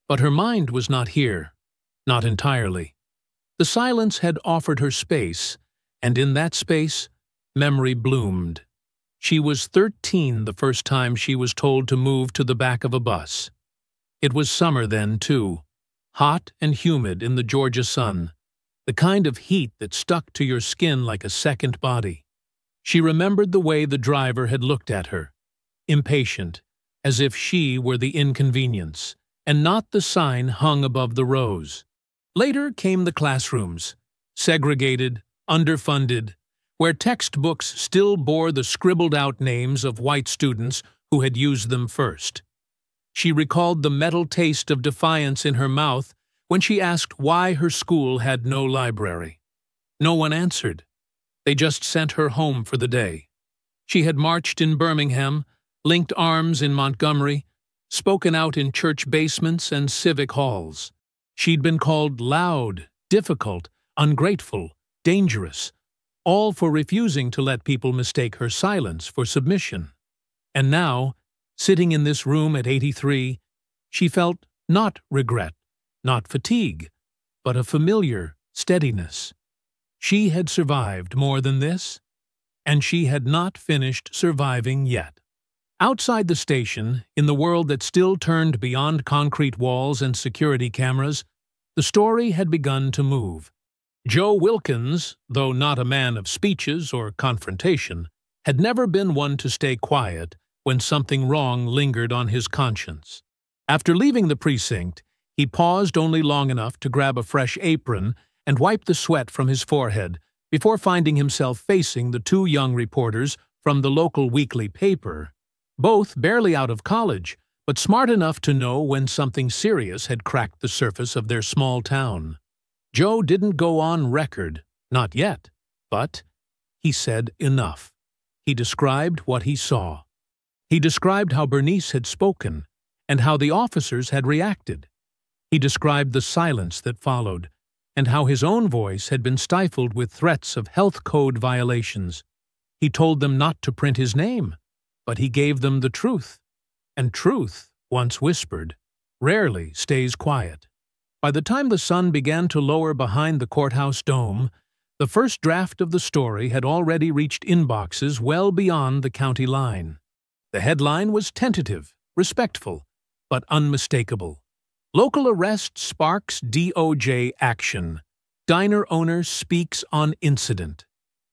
But her mind was not here, not entirely. The silence had offered her space, and in that space, memory bloomed. She was 13 the first time she was told to move to the back of a bus. It was summer then, too, hot and humid in the Georgia sun, the kind of heat that stuck to your skin like a second body. She remembered the way the driver had looked at her, impatient, as if she were the inconvenience, and not the sign hung above the rows. Later came the classrooms, segregated, underfunded, where textbooks still bore the scribbled-out names of white students who had used them first. She recalled the metal taste of defiance in her mouth when she asked why her school had no library. No one answered. They just sent her home for the day. She had marched in Birmingham, linked arms in Montgomery, spoken out in church basements and civic halls. She'd been called loud, difficult, ungrateful, dangerous, all for refusing to let people mistake her silence for submission. And now, sitting in this room at 83, she felt not regret, not fatigue, but a familiar steadiness. She had survived more than this, and she had not finished surviving yet. Outside the station, in the world that still turned beyond concrete walls and security cameras, the story had begun to move. Joe Wilkins, though not a man of speeches or confrontation, had never been one to stay quiet when something wrong lingered on his conscience. After leaving the precinct, he paused only long enough to grab a fresh apron and wipe the sweat from his forehead before finding himself facing the two young reporters from the local weekly paper, both barely out of college, but smart enough to know when something serious had cracked the surface of their small town. Joe didn't go on record, not yet, but he said enough. He described what he saw. He described how Bernice had spoken and how the officers had reacted. He described the silence that followed and how his own voice had been stifled with threats of health code violations. He told them not to print his name, but he gave them the truth. And truth, once whispered, rarely stays quiet. By the time the sun began to lower behind the courthouse dome, The first draft of the story had already reached inboxes well beyond the county line. The headline was tentative, respectful, but unmistakable. Local arrest sparks DOJ action. Diner owner speaks on incident.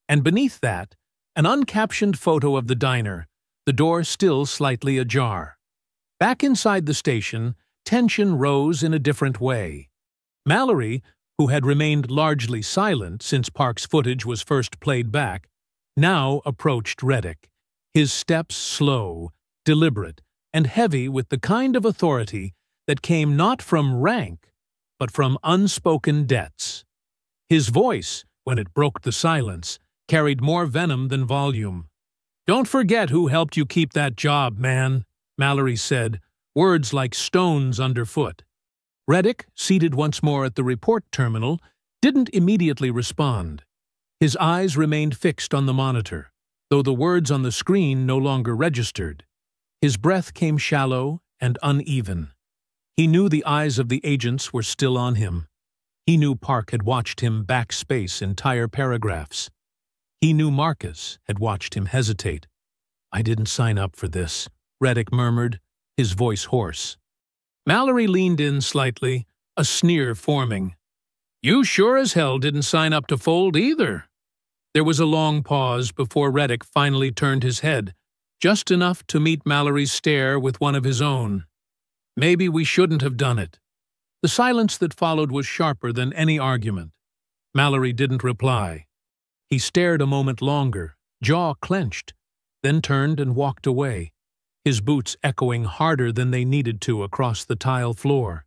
And beneath that, an uncaptioned photo of the diner, the door still slightly ajar. Back inside the station, tension rose in a different way. Mallory, who had remained largely silent since Park's footage was first played back, now approached Reddick, his steps slow, deliberate, and heavy with the kind of authority that came not from rank, but from unspoken debts. His voice, when it broke the silence, carried more venom than volume. "Don't forget who helped you keep that job, man," Mallory said, words like stones underfoot. Reddick, seated once more at the report terminal, didn't immediately respond. His eyes remained fixed on the monitor, though the words on the screen no longer registered. His breath came shallow and uneven. He knew the eyes of the agents were still on him. He knew Park had watched him backspace entire paragraphs. He knew Marcus had watched him hesitate. "I didn't sign up for this," Reddick murmured, his voice hoarse. Mallory leaned in slightly, a sneer forming. "You sure as hell didn't sign up to fold either." There was a long pause before Reddick finally turned his head, just enough to meet Mallory's stare with one of his own. "Maybe we shouldn't have done it." The silence that followed was sharper than any argument. Mallory didn't reply. He stared a moment longer, jaw clenched, then turned and walked away, his boots echoing harder than they needed to across the tile floor.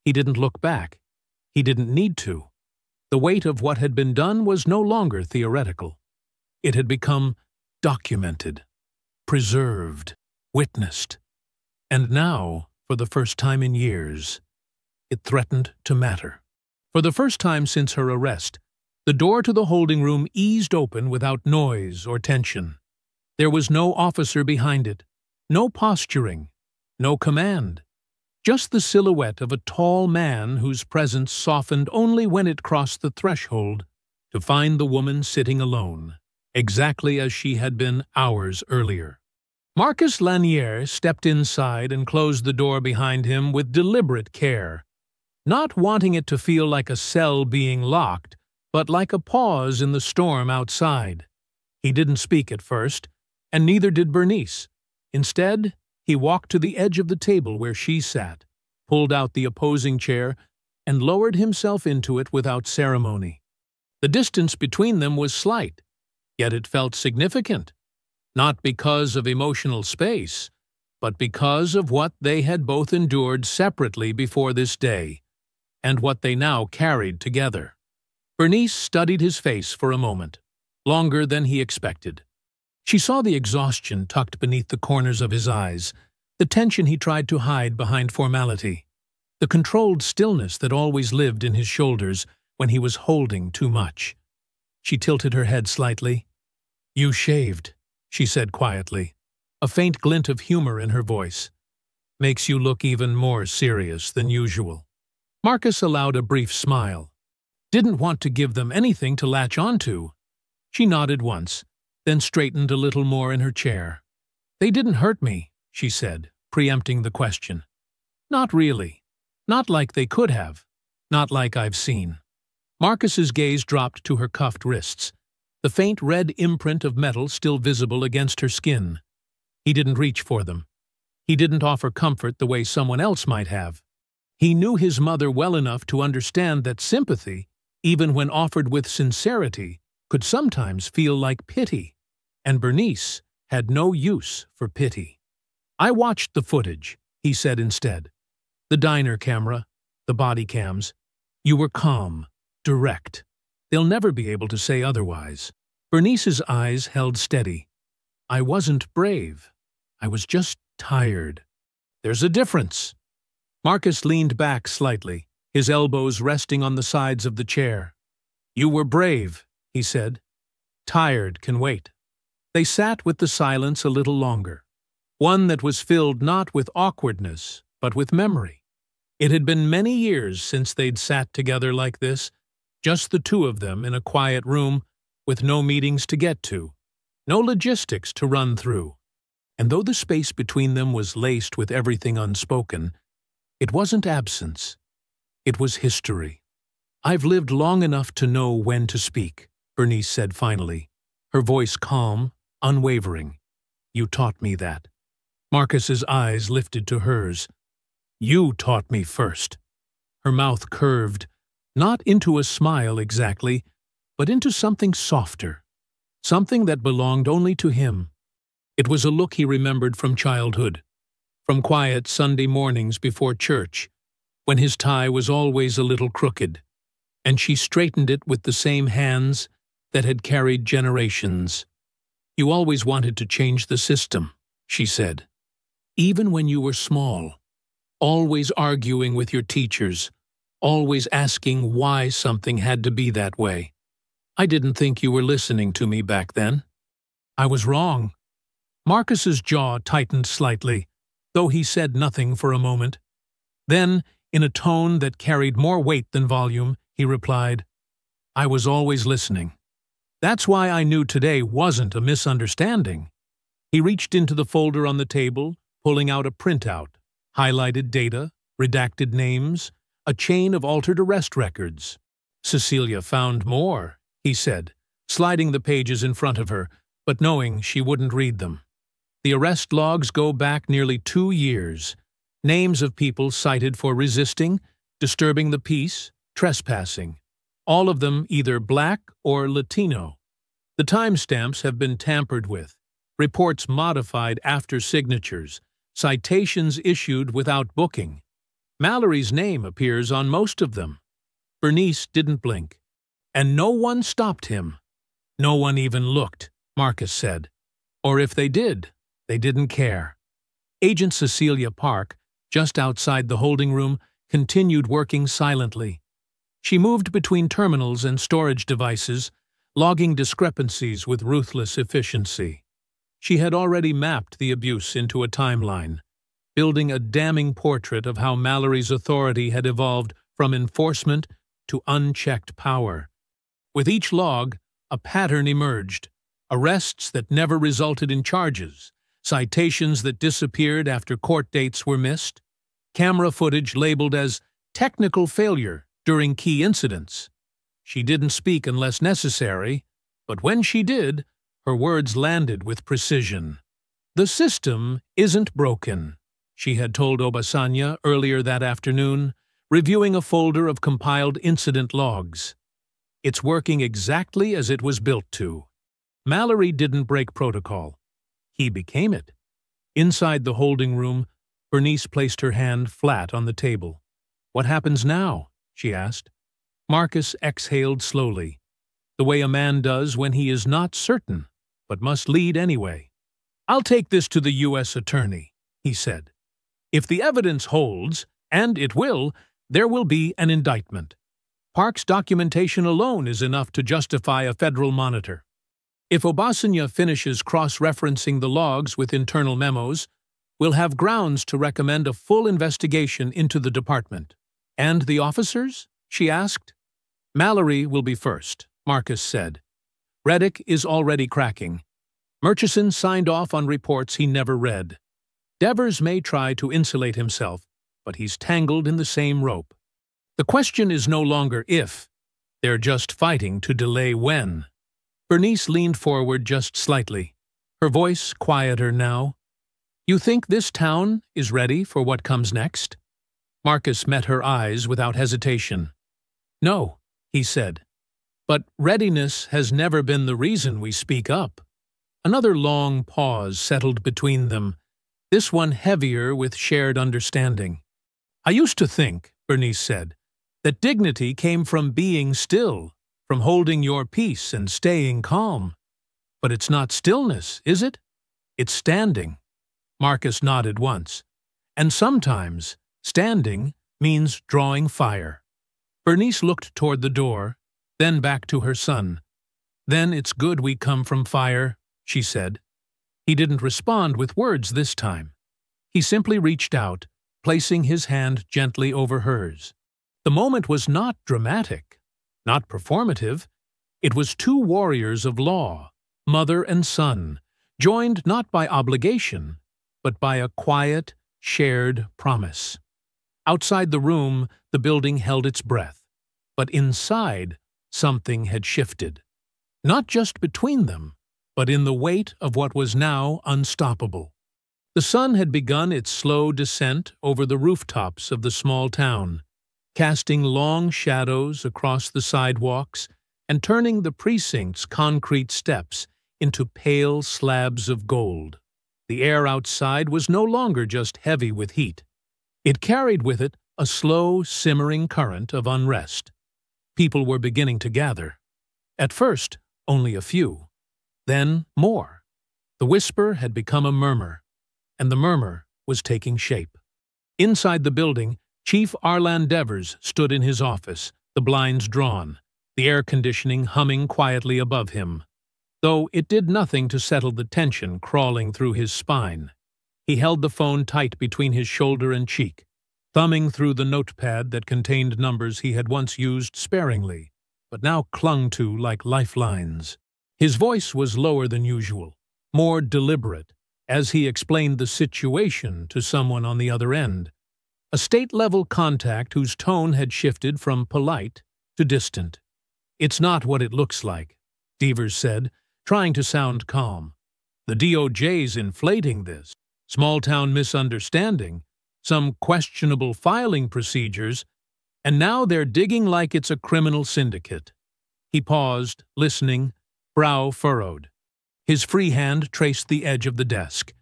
He didn't look back. He didn't need to. The weight of what had been done was no longer theoretical. It had become documented, preserved, witnessed. And now, for the first time in years, it threatened to matter. For the first time since her arrest, the door to the holding room eased open without noise or tension. There was no officer behind it, no posturing, no command, just the silhouette of a tall man whose presence softened only when it crossed the threshold to find the woman sitting alone, exactly as she had been hours earlier. Marcus Lanier stepped inside and closed the door behind him with deliberate care, not wanting it to feel like a cell being locked, but like a pause in the storm outside. He didn't speak at first, and neither did Bernice. Instead, he walked to the edge of the table where she sat, pulled out the opposing chair, and lowered himself into it without ceremony. The distance between them was slight, yet it felt significant, not because of emotional space, but because of what they had both endured separately before this day, and what they now carried together. Bernice studied his face for a moment, longer than he expected. She saw the exhaustion tucked beneath the corners of his eyes, the tension he tried to hide behind formality, the controlled stillness that always lived in his shoulders when he was holding too much. She tilted her head slightly. "You shaved," she said quietly, a faint glint of humor in her voice. "Makes you look even more serious than usual." Marcus allowed a brief smile. Didn't want to give them anything to latch onto. She nodded once, then straightened a little more in her chair. "They didn't hurt me," she said, preempting the question. "Not really. Not like they could have. Not like I've seen." Marcus's gaze dropped to her cuffed wrists, the faint red imprint of metal still visible against her skin. He didn't reach for them. He didn't offer comfort the way someone else might have. He knew his mother well enough to understand that sympathy, even when offered with sincerity, could sometimes feel like pity, and Bernice had no use for pity. "I watched the footage," he said instead. "The diner camera, the body cams. You were calm, direct. They'll never be able to say otherwise." Bernice's eyes held steady. "I wasn't brave. I was just tired." "There's a difference." Marcus leaned back slightly, his elbows resting on the sides of the chair. "You were brave," he said. "Tired can wait." They sat with the silence a little longer, one that was filled not with awkwardness, but with memory. It had been many years since they'd sat together like this, Just the two of them in a quiet room with no meetings to get to, no logistics to run through. And though the space between them was laced with everything unspoken, it wasn't absence. It was history. "I've lived long enough to know when to speak," Bernice said finally, her voice calm, unwavering. "You taught me that." Marcus's eyes lifted to hers. "You taught me first." Her mouth curved, not into a smile exactly, but into something softer, something that belonged only to him. It was a look he remembered from childhood, from quiet Sunday mornings before church, when his tie was always a little crooked, and she straightened it with the same hands that had carried generations. "You always wanted to change the system," she said. "Even when you were small, always arguing with your teachers, always asking why something had to be that way. I didn't think you were listening to me back then." "I was wrong." Marcus's jaw tightened slightly, though he said nothing for a moment. Then, in a tone that carried more weight than volume, he replied, "I was always listening. That's why I knew today wasn't a misunderstanding." He reached into the folder on the table, pulling out a printout, highlighted data, redacted names, a chain of altered arrest records. "Cecilia found more," he said, sliding the pages in front of her, but knowing she wouldn't read them. "The arrest logs go back nearly 2 years. Names of people cited for resisting, disturbing the peace, trespassing. All of them either Black or Latino. The timestamps have been tampered with, reports modified after signatures, citations issued without booking. Mallory's name appears on most of them." Bernice didn't blink. "And no one stopped him. No one even looked," Marcus said. "Or if they did, they didn't care." Agent Cecilia Park, just outside the holding room, continued working silently. She moved between terminals and storage devices, logging discrepancies with ruthless efficiency. She had already mapped the abuse into a timeline, building a damning portrait of how Mallory's authority had evolved from enforcement to unchecked power. With each log, a pattern emerged: arrests that never resulted in charges, citations that disappeared after court dates were missed, camera footage labeled as technical failure during key incidents. She didn't speak unless necessary, but when she did, her words landed with precision. "The system isn't broken," she had told Obasanya earlier that afternoon, reviewing a folder of compiled incident logs. "It's working exactly as it was built to." Mallory didn't break protocol. He became it. Inside the holding room, Bernice placed her hand flat on the table. "What happens now?" she asked. Marcus exhaled slowly, the way a man does when he is not certain, but must lead anyway. "I'll take this to the U.S. Attorney," he said. "If the evidence holds, and it will, there will be an indictment. Park's documentation alone is enough to justify a federal monitor. If Obasanya finishes cross-referencing the logs with internal memos, we'll have grounds to recommend a full investigation into the department." "And the officers?" she asked. "Mallory will be first," Marcus said. "Reddick is already cracking. Murchison signed off on reports he never read. Devers may try to insulate himself, but he's tangled in the same rope. The question is no longer if, they're just fighting to delay when." Bernice leaned forward just slightly, her voice quieter now. "You think this town is ready for what comes next?" Marcus met her eyes without hesitation. "No," he said. "But readiness has never been the reason we speak up." Another long pause settled between them, this one heavier with shared understanding. "I used to think," Bernice said, "that dignity came from being still, from holding your peace and staying calm. But it's not stillness, is it? It's standing." Marcus nodded once. "And sometimes standing means drawing fire." Bernice looked toward the door, then back to her son. "Then it's good we come from fire," she said. He didn't respond with words this time. He simply reached out, placing his hand gently over hers. The moment was not dramatic. Not performative. It was two warriors of law, mother and son, joined not by obligation, but by a quiet, shared promise. Outside the room, the building held its breath, but inside, something had shifted. Not just between them, but in the weight of what was now unstoppable. The sun had begun its slow descent over the rooftops of the small town, casting long shadows across the sidewalks and turning the precinct's concrete steps into pale slabs of gold. The air outside was no longer just heavy with heat. It carried with it a slow, simmering current of unrest. People were beginning to gather. At first, only a few. Then more. The whisper had become a murmur, and the murmur was taking shape. Inside the building, Chief Arlan Devers stood in his office, the blinds drawn, the air conditioning humming quietly above him. Though it did nothing to settle the tension crawling through his spine. He held the phone tight between his shoulder and cheek, thumbing through the notepad that contained numbers he had once used sparingly, but now clung to like lifelines. His voice was lower than usual, more deliberate, as he explained the situation to someone on the other end. A state-level contact whose tone had shifted from polite to distant. "It's not what it looks like," Devers said, trying to sound calm. "The DOJ's inflating this. Small-town misunderstanding, some questionable filing procedures, and now they're digging like it's a criminal syndicate." He paused, listening, brow furrowed. His free hand traced the edge of the desk.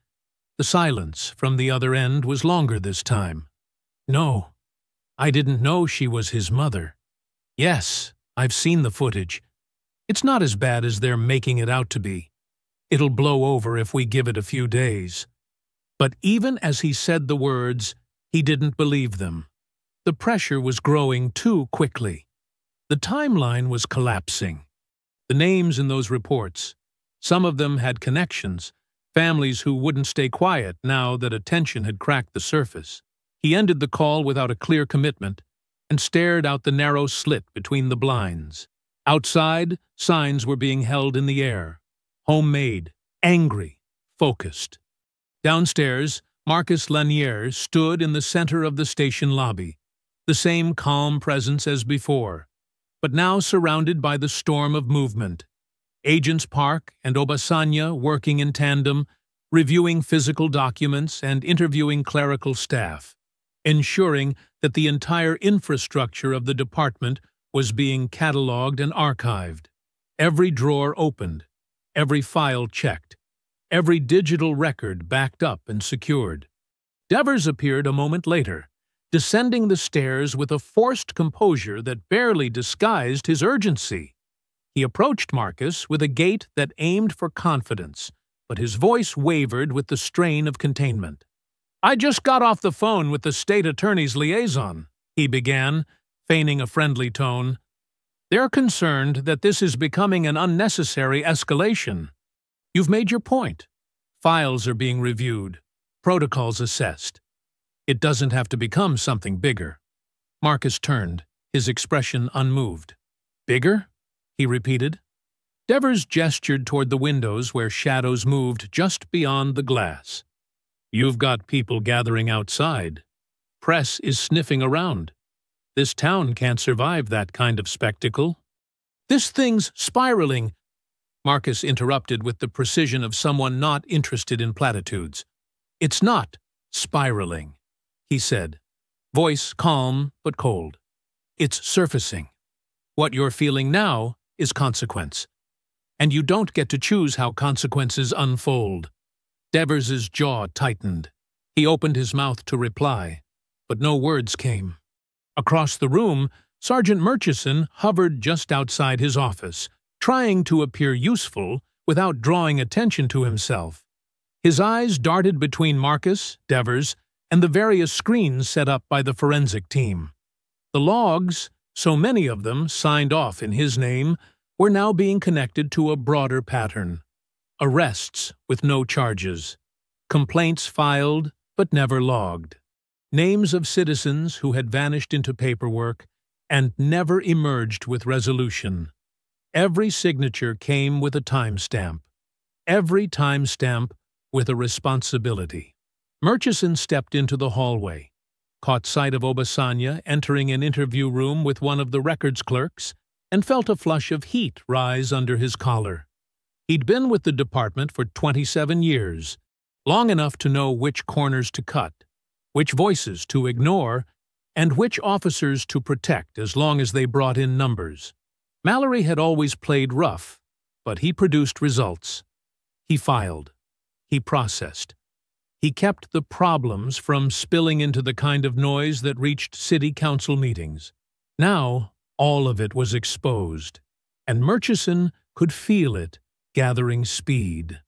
The silence from the other end was longer this time. "No, I didn't know she was his mother. Yes, I've seen the footage. It's not as bad as they're making it out to be. It'll blow over if we give it a few days." But even as he said the words, he didn't believe them. The pressure was growing too quickly. The timeline was collapsing. The names in those reports, some of them had connections, families who wouldn't stay quiet now that attention had cracked the surface. He ended the call without a clear commitment and stared out the narrow slit between the blinds. Outside, signs were being held in the air. Homemade, angry, focused. Downstairs, Marcus Lanier stood in the center of the station lobby, the same calm presence as before, but now surrounded by the storm of movement. Agents Park and Obasanya working in tandem, reviewing physical documents and interviewing clerical staff, ensuring that the entire infrastructure of the department was being catalogued and archived. Every drawer opened, every file checked, every digital record backed up and secured. Devers appeared a moment later, descending the stairs with a forced composure that barely disguised his urgency. He approached Marcus with a gait that aimed for confidence, but his voice wavered with the strain of containment. "I just got off the phone with the state attorney's liaison," he began, feigning a friendly tone. "They're concerned that this is becoming an unnecessary escalation. You've made your point. Files are being reviewed, protocols assessed. It doesn't have to become something bigger." Marcus turned, his expression unmoved. "Bigger?" he repeated. Devers gestured toward the windows where shadows moved just beyond the glass. "You've got people gathering outside. Press is sniffing around. This town can't survive that kind of spectacle." "This thing's spiraling," Marcus interrupted with the precision of someone not interested in platitudes. "It's not spiraling," he said, voice calm but cold. "It's surfacing. What you're feeling now is consequence. And you don't get to choose how consequences unfold." Devers's jaw tightened. He opened his mouth to reply, but no words came. Across the room, Sergeant Murchison hovered just outside his office, trying to appear useful without drawing attention to himself. His eyes darted between Marcus, Devers, and the various screens set up by the forensic team. The logs, so many of them signed off in his name, were now being connected to a broader pattern. Arrests with no charges. Complaints filed but never logged. Names of citizens who had vanished into paperwork, and never emerged with resolution. Every signature came with a timestamp. Every timestamp with a responsibility. Murchison stepped into the hallway, caught sight of Obasanya entering an interview room with one of the records clerks, and felt a flush of heat rise under his collar. He'd been with the department for 27 years, long enough to know which corners to cut, which voices to ignore, and which officers to protect as long as they brought in numbers. Mallory had always played rough, but he produced results. He filed. He processed. He kept the problems from spilling into the kind of noise that reached city council meetings. Now, all of it was exposed, and Murchison could feel it gathering speed.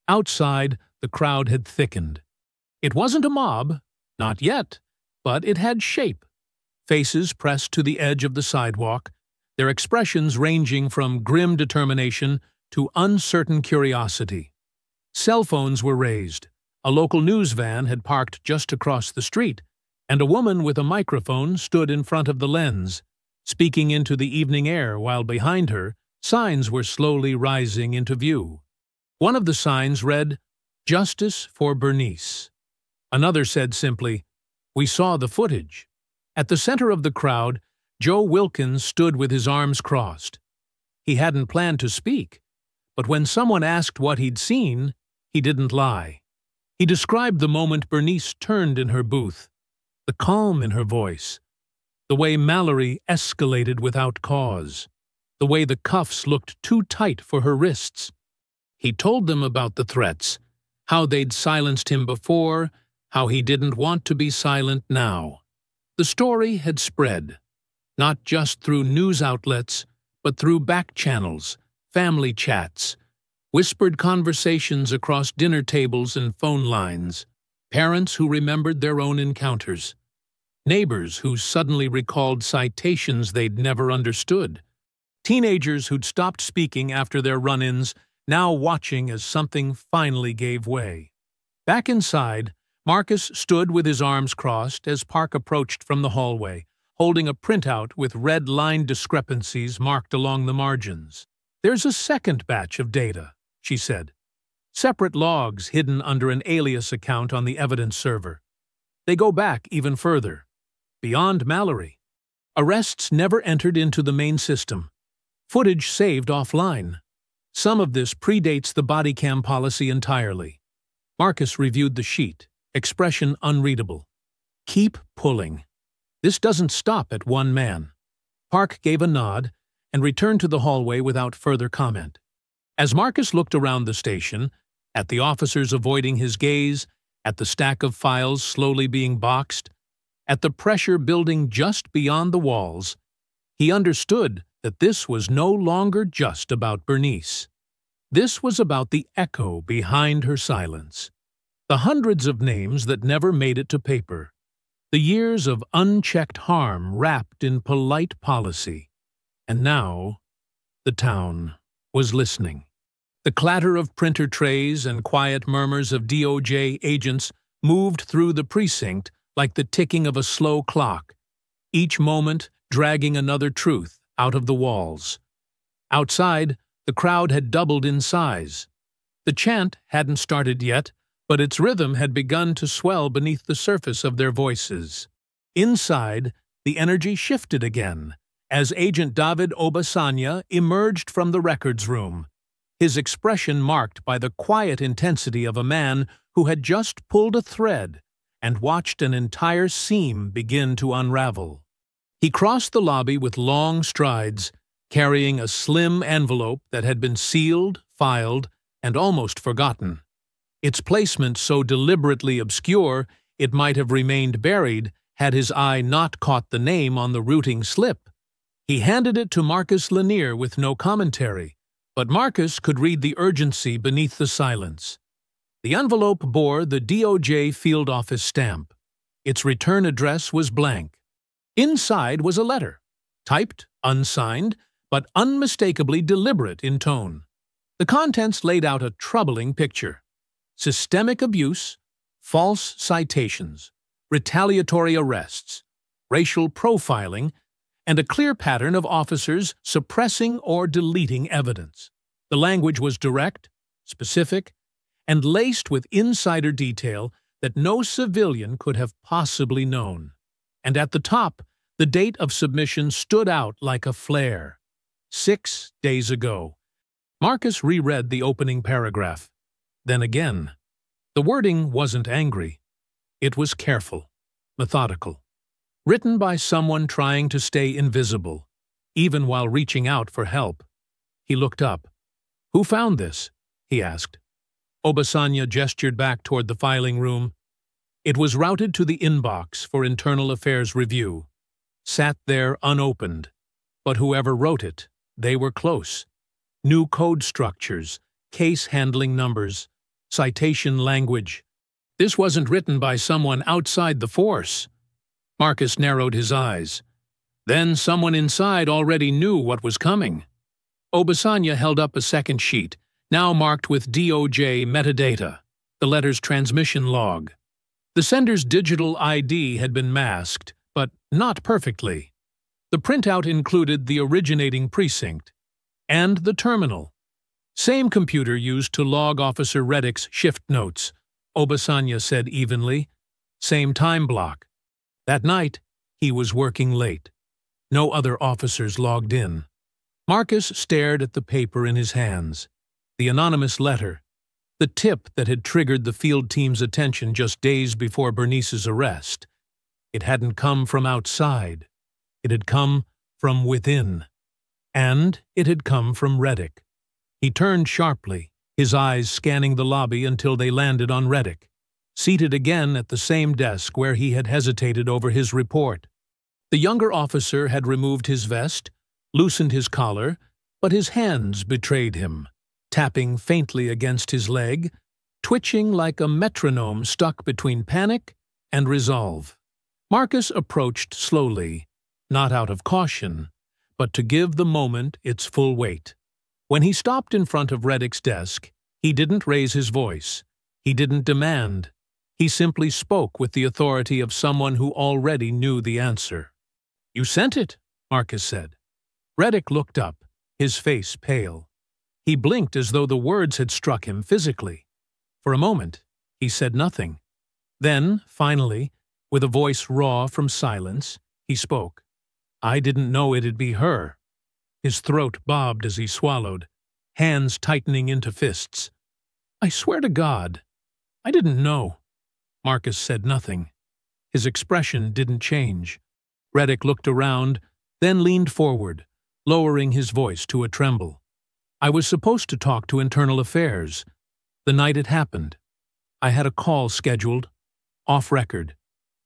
Outside, the crowd had thickened. It wasn't a mob, not yet, but it had shape. Faces pressed to the edge of the sidewalk, their expressions ranging from grim determination to uncertain curiosity. Cell phones were raised, a local news van had parked just across the street, and a woman with a microphone stood in front of the lens, speaking into the evening air while behind her, signs were slowly rising into view. One of the signs read, "Justice for Bernice." Another said simply, "We saw the footage." At the center of the crowd, Joe Wilkins stood with his arms crossed. He hadn't planned to speak, but when someone asked what he'd seen, he didn't lie. He described the moment Bernice turned in her booth, the calm in her voice, the way Mallory escalated without cause, the way the cuffs looked too tight for her wrists. He told them about the threats, how they'd silenced him before, how he didn't want to be silent now. The story had spread, not just through news outlets, but through back channels, family chats, whispered conversations across dinner tables and phone lines, parents who remembered their own encounters, neighbors who suddenly recalled citations they'd never understood, teenagers who'd stopped speaking after their run-ins, now watching as something finally gave way. Back inside, Marcus stood with his arms crossed as Park approached from the hallway, holding a printout with red-line discrepancies marked along the margins. "There's a second batch of data," she said. "Separate logs hidden under an alias account on the evidence server. They go back even further, beyond Mallory. Arrests never entered into the main system. Footage saved offline. Some of this predates the body cam policy entirely." Marcus reviewed the sheet, expression unreadable. "Keep pulling. This doesn't stop at one man." Park gave a nod and returned to the hallway without further comment. As Marcus looked around the station, at the officers avoiding his gaze, at the stack of files slowly being boxed, at the pressure building just beyond the walls, he understood that this was no longer just about Bernice. This was about the echo behind her silence. The hundreds of names that never made it to paper. The years of unchecked harm wrapped in polite policy. And now, the town was listening. The clatter of printer trays and quiet murmurs of DOJ agents moved through the precinct like the ticking of a slow clock, each moment dragging another truth out of the walls. Outside, the crowd had doubled in size. The chant hadn't started yet, but its rhythm had begun to swell beneath the surface of their voices. Inside, the energy shifted again, as Agent David Obasanya emerged from the records room, his expression marked by the quiet intensity of a man who had just pulled a thread and watched an entire seam begin to unravel. He crossed the lobby with long strides, carrying a slim envelope that had been sealed, filed, and almost forgotten. Its placement so deliberately obscure it might have remained buried had his eye not caught the name on the routing slip. He handed it to Marcus Lanier with no commentary, but Marcus could read the urgency beneath the silence. The envelope bore the DOJ field office stamp. Its return address was blank. Inside was a letter, typed, unsigned, but unmistakably deliberate in tone. The contents laid out a troubling picture. Systemic abuse, false citations, retaliatory arrests, racial profiling, and a clear pattern of officers suppressing or deleting evidence. The language was direct, specific, and laced with insider detail that no civilian could have possibly known. And at the top, the date of submission stood out like a flare. 6 days ago. Marcus reread the opening paragraph. Then again. The wording wasn't angry. It was careful, methodical. Written by someone trying to stay invisible, even while reaching out for help. He looked up. "Who found this?" he asked. Obasanya gestured back toward the filing room. It was routed to the inbox for internal affairs review. Sat there unopened. But whoever wrote it, they were close. New code structures, case handling numbers, citation language. This wasn't written by someone outside the force. Marcus narrowed his eyes. Then someone inside already knew what was coming. Obasanya held up a second sheet, now marked with DOJ metadata, the letter's transmission log. The sender's digital ID had been masked, but not perfectly. The printout included the originating precinct and the terminal. Same computer used to log Officer Reddick's shift notes, Obasanya said evenly. Same time block. That night, he was working late. No other officers logged in. Marcus stared at the paper in his hands. The anonymous letter. The tip that had triggered the field team's attention just days before Bernice's arrest. It hadn't come from outside. It had come from within. And it had come from Reddick. He turned sharply, his eyes scanning the lobby until they landed on Reddick, seated again at the same desk where he had hesitated over his report. The younger officer had removed his vest, loosened his collar, but his hands betrayed him, tapping faintly against his leg, twitching like a metronome stuck between panic and resolve. Marcus approached slowly, not out of caution, but to give the moment its full weight. When he stopped in front of Reddick's desk, he didn't raise his voice. He didn't demand. He simply spoke with the authority of someone who already knew the answer. "You sent it," Marcus said. Reddick looked up, his face pale. He blinked as though the words had struck him physically. For a moment, he said nothing. Then, finally, with a voice raw from silence, he spoke. "I didn't know it'd be her." His throat bobbed as he swallowed, hands tightening into fists. "I swear to God, I didn't know." Marcus said nothing. His expression didn't change. Reddick looked around, then leaned forward, lowering his voice to a tremble. "I was supposed to talk to Internal Affairs. The night it happened. I had a call scheduled, off record,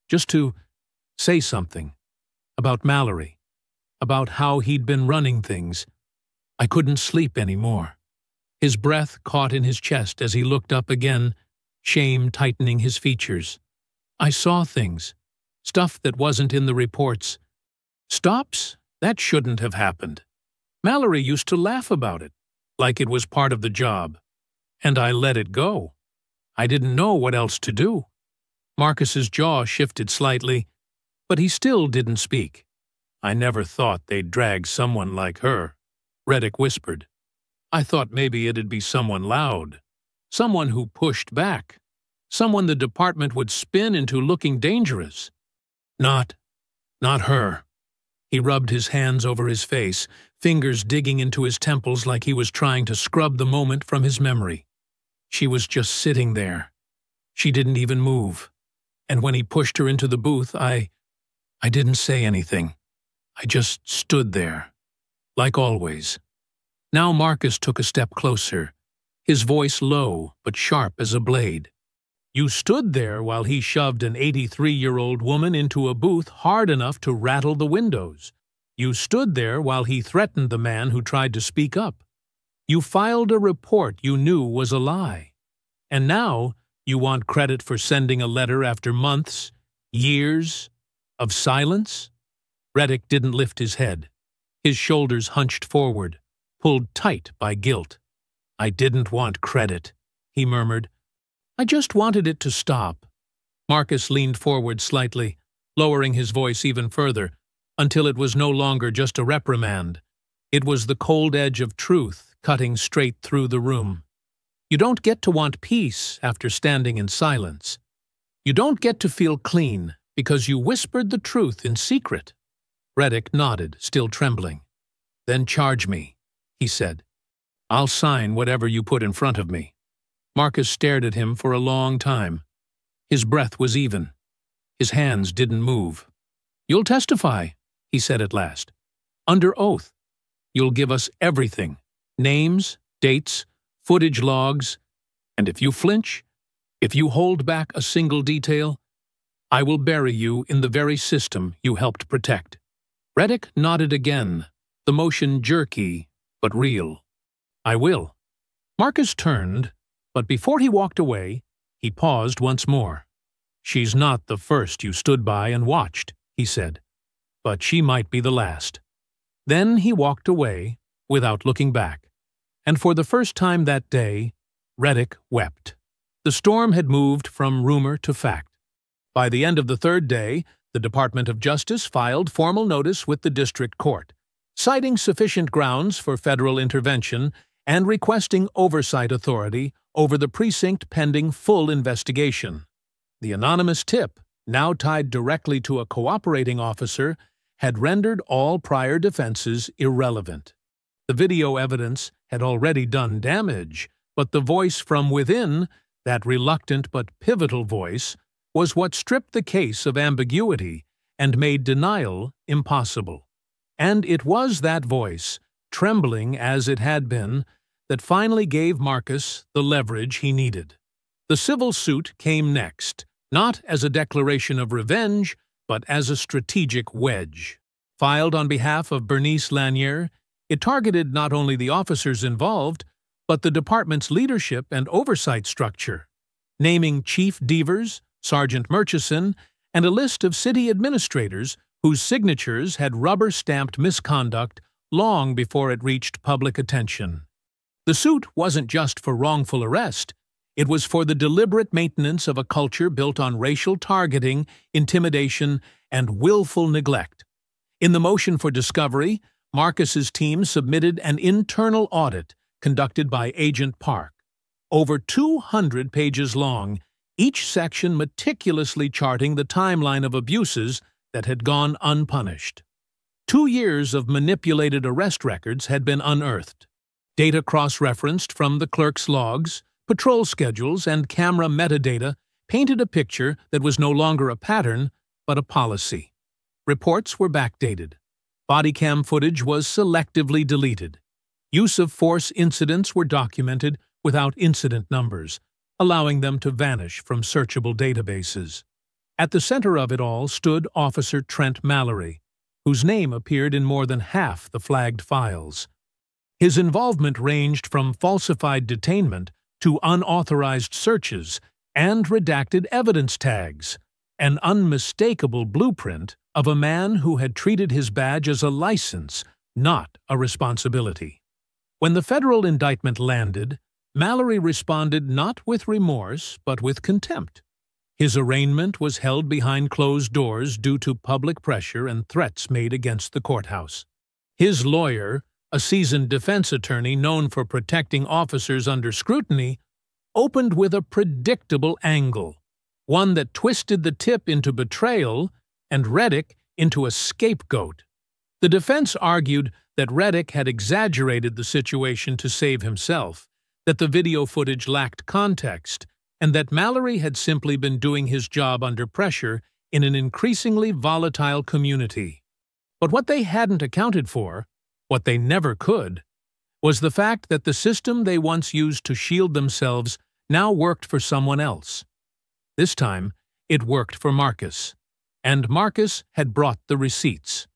just to say something. About Mallory. About how he'd been running things. I couldn't sleep anymore." His breath caught in his chest as he looked up again, shame tightening his features. "I saw things. Stuff that wasn't in the reports. Stops? That shouldn't have happened. Mallory used to laugh about it, like it was part of the job. And I let it go. I didn't know what else to do." Marcus's jaw shifted slightly, but he still didn't speak. "I never thought they'd drag someone like her," Reddick whispered. "I thought maybe it'd be someone loud. Someone who pushed back. Someone the department would spin into looking dangerous. Not her." He rubbed his hands over his face, fingers digging into his temples like he was trying to scrub the moment from his memory. She was just sitting there. She didn't even move. And when he pushed her into the booth, I didn't say anything. I just stood there, like always. Now Marcus took a step closer, his voice low but sharp as a blade. "You stood there while he shoved an 83-year-old woman into a booth hard enough to rattle the windows. You stood there while he threatened the man who tried to speak up. You filed a report you knew was a lie. And now you want credit for sending a letter after months, years, of silence?" Reddick didn't lift his head. His shoulders hunched forward, pulled tight by guilt. "I didn't want credit," he murmured. "I just wanted it to stop." Marcus leaned forward slightly, lowering his voice even further. until it was no longer just a reprimand. It was the cold edge of truth cutting straight through the room. You don't get to want peace after standing in silence. You don't get to feel clean because you whispered the truth in secret. Reddick nodded, still trembling. "Then charge me," he said. "I'll sign whatever you put in front of me." Marcus stared at him for a long time. His breath was even. His hands didn't move. "You'll testify," he said at last. "Under oath. You'll give us everything. Names, dates, footage logs. And if you flinch, if you hold back a single detail, I will bury you in the very system you helped protect." Reddick nodded again, the motion jerky but real. "I will." Marcus turned, but before he walked away, he paused once more. "She's not the first you stood by and watched," he said, "but she might be the last." Then he walked away without looking back, and for the first time that day, Reddick wept. The storm had moved from rumor to fact. By the end of the third day, the Department of Justice filed formal notice with the district court, citing sufficient grounds for federal intervention and requesting oversight authority over the precinct pending full investigation. The anonymous tip, now tied directly to a cooperating officer, had rendered all prior defenses irrelevant. The video evidence had already done damage, but the voice from within, that reluctant but pivotal voice, was what stripped the case of ambiguity and made denial impossible. And it was that voice, trembling as it had been, that finally gave Marcus the leverage he needed. The civil suit came next, not as a declaration of revenge, but as a strategic wedge. Filed on behalf of Bernice Lanier, it targeted not only the officers involved, but the department's leadership and oversight structure, naming Chief Devers, Sergeant Murchison, and a list of city administrators whose signatures had rubber-stamped misconduct long before it reached public attention. The suit wasn't just for wrongful arrest. It was for the deliberate maintenance of a culture built on racial targeting, intimidation, and willful neglect. In the motion for discovery, Marcus's team submitted an internal audit conducted by Agent Park. Over 200 pages long, each section meticulously charting the timeline of abuses that had gone unpunished. 2 years of manipulated arrest records had been unearthed. Data cross-referenced from the clerk's logs, patrol schedules, and camera metadata painted a picture that was no longer a pattern, but a policy. Reports were backdated. Body cam footage was selectively deleted. Use of force incidents were documented without incident numbers, allowing them to vanish from searchable databases. At the center of it all stood Officer Trent Mallory, whose name appeared in more than half the flagged files. His involvement ranged from falsified detainment to unauthorized searches and redacted evidence tags, an unmistakable blueprint of a man who had treated his badge as a license, not a responsibility. When the federal indictment landed, Mallory responded not with remorse but with contempt. His arraignment was held behind closed doors due to public pressure and threats made against the courthouse. His lawyer, a seasoned defense attorney known for protecting officers under scrutiny, opened with a predictable angle, one that twisted the tip into betrayal and Reddick into a scapegoat. The defense argued that Reddick had exaggerated the situation to save himself, that the video footage lacked context, and that Mallory had simply been doing his job under pressure in an increasingly volatile community. But what they hadn't accounted for, what they never could, was the fact that the system they once used to shield themselves now worked for someone else. This time, it worked for Marcus, and Marcus had brought the receipts.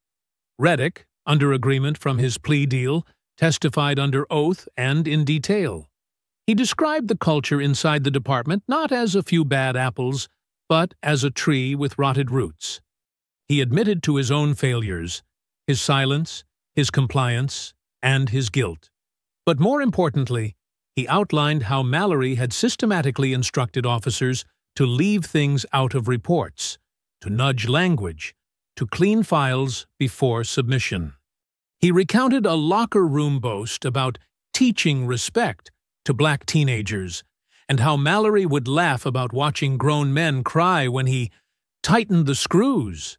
Reddick, under agreement from his plea deal, testified under oath and in detail. He described the culture inside the department not as a few bad apples, but as a tree with rotted roots. He admitted to his own failures, his silence, his compliance, and his guilt. But more importantly, he outlined how Mallory had systematically instructed officers to leave things out of reports, to nudge language, to clean files before submission. He recounted a locker room boast about teaching respect to black teenagers and how Mallory would laugh about watching grown men cry when he tightened the screws.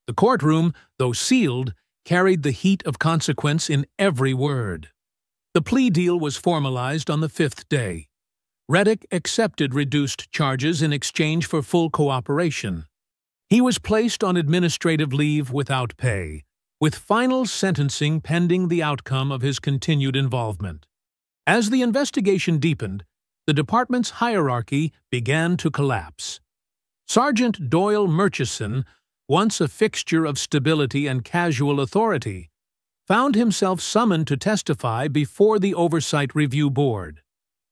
The courtroom, though sealed, carried the heat of consequence in every word. The plea deal was formalized on the 5th day. Reddick accepted reduced charges in exchange for full cooperation. He was placed on administrative leave without pay, with final sentencing pending the outcome of his continued involvement. As the investigation deepened, the department's hierarchy began to collapse. Sergeant Doyle Murchison, once a fixture of stability and casual authority, found himself summoned to testify before the Oversight Review Board.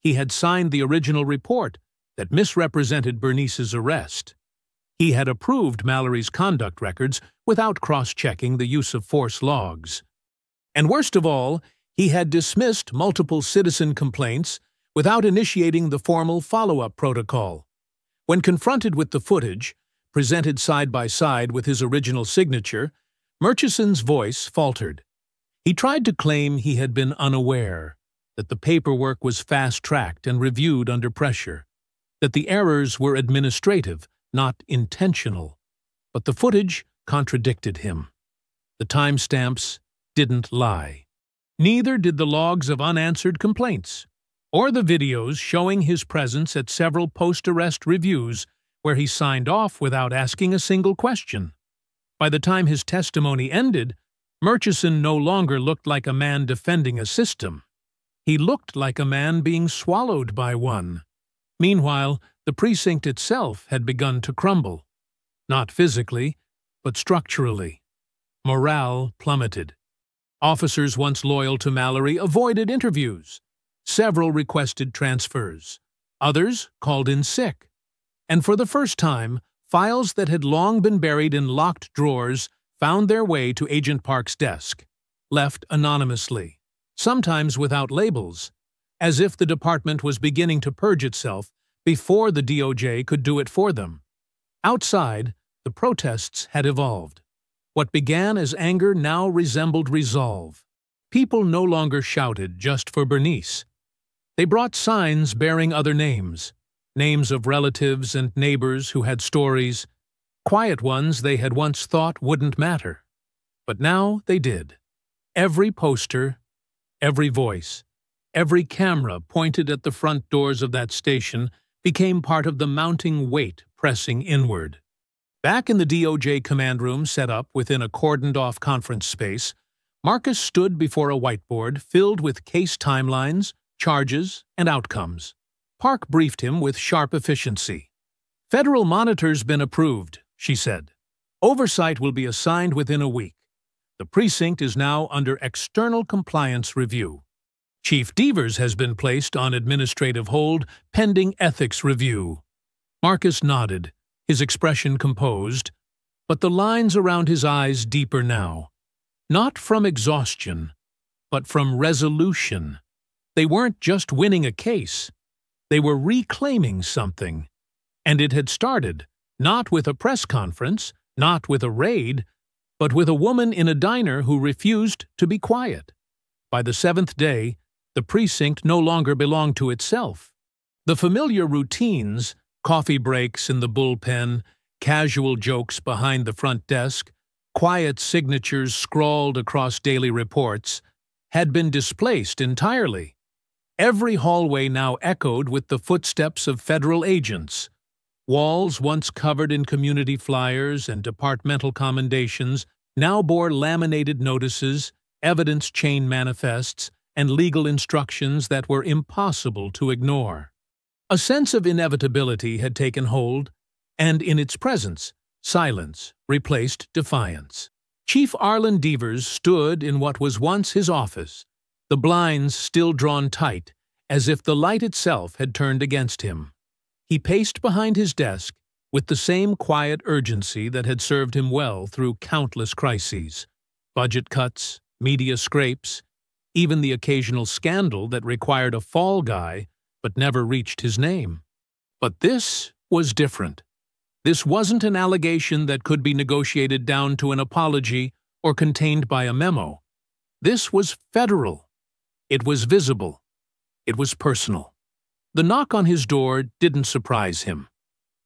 He had signed the original report that misrepresented Bernice's arrest. He had approved Mallory's conduct records without cross-checking the use of force logs. And worst of all, he had dismissed multiple citizen complaints without initiating the formal follow-up protocol. When confronted with the footage, presented side by side with his original signature, Murchison's voice faltered. He tried to claim he had been unaware, that the paperwork was fast-tracked and reviewed under pressure, that the errors were administrative, not intentional. But the footage contradicted him. The timestamps didn't lie. Neither did the logs of unanswered complaints, or the videos showing his presence at several post-arrest reviews where he signed off without asking a single question. By the time his testimony ended, Murchison no longer looked like a man defending a system. He looked like a man being swallowed by one. Meanwhile, the precinct itself had begun to crumble. Not physically, but structurally. Morale plummeted. Officers once loyal to Mallory avoided interviews. Several requested transfers. Others called in sick. And for the first time, files that had long been buried in locked drawers found their way to Agent Park's desk, left anonymously, sometimes without labels, as if the department was beginning to purge itself before the DOJ could do it for them. Outside, the protests had evolved. What began as anger now resembled resolve. People no longer shouted just for Bernice. They brought signs bearing other names, names of relatives and neighbors who had stories, quiet ones they had once thought wouldn't matter. But now they did. Every poster, every voice, every camera pointed at the front doors of that station became part of the mounting weight pressing inward. Back in the DOJ command room set up within a cordoned-off conference space, Marcus stood before a whiteboard filled with case timelines, charges, and outcomes. Park briefed him with sharp efficiency. "Federal monitor's been approved," she said. "Oversight will be assigned within a week. The precinct is now under external compliance review. Chief Devers has been placed on administrative hold pending ethics review." Marcus nodded, his expression composed, but the lines around his eyes deeper now. Not from exhaustion, but from resolution. They weren't just winning a case. They were reclaiming something. And it had started, not with a press conference, not with a raid, but with a woman in a diner who refused to be quiet. By the 7th day, the precinct no longer belonged to itself. The familiar routines, coffee breaks in the bullpen, casual jokes behind the front desk, quiet signatures scrawled across daily reports, had been displaced entirely. Every hallway now echoed with the footsteps of federal agents. Walls once covered in community flyers and departmental commendations now bore laminated notices, evidence chain manifests, and legal instructions that were impossible to ignore. A sense of inevitability had taken hold, and in its presence, silence replaced defiance. Chief Arlen Devers stood in what was once his office, the blinds still drawn tight, as if the light itself had turned against him. He paced behind his desk with the same quiet urgency that had served him well through countless crises. Budget cuts, media scrapes, even the occasional scandal that required a fall guy but never reached his name. But this was different. This wasn't an allegation that could be negotiated down to an apology or contained by a memo. This was federal. It was visible. It was personal. The knock on his door didn't surprise him.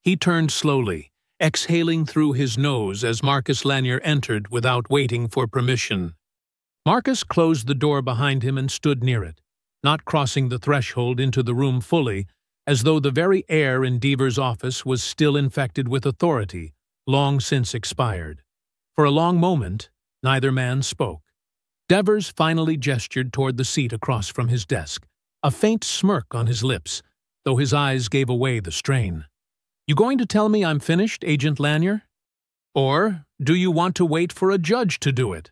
He turned slowly, exhaling through his nose as Marcus Lanier entered without waiting for permission. Marcus closed the door behind him and stood near it, not crossing the threshold into the room fully, as though the very air in Devers' office was still infected with authority, long since expired. For a long moment, neither man spoke. Devers finally gestured toward the seat across from his desk, a faint smirk on his lips, though his eyes gave away the strain. "You going to tell me I'm finished, Agent Lanier? Or do you want to wait for a judge to do it?"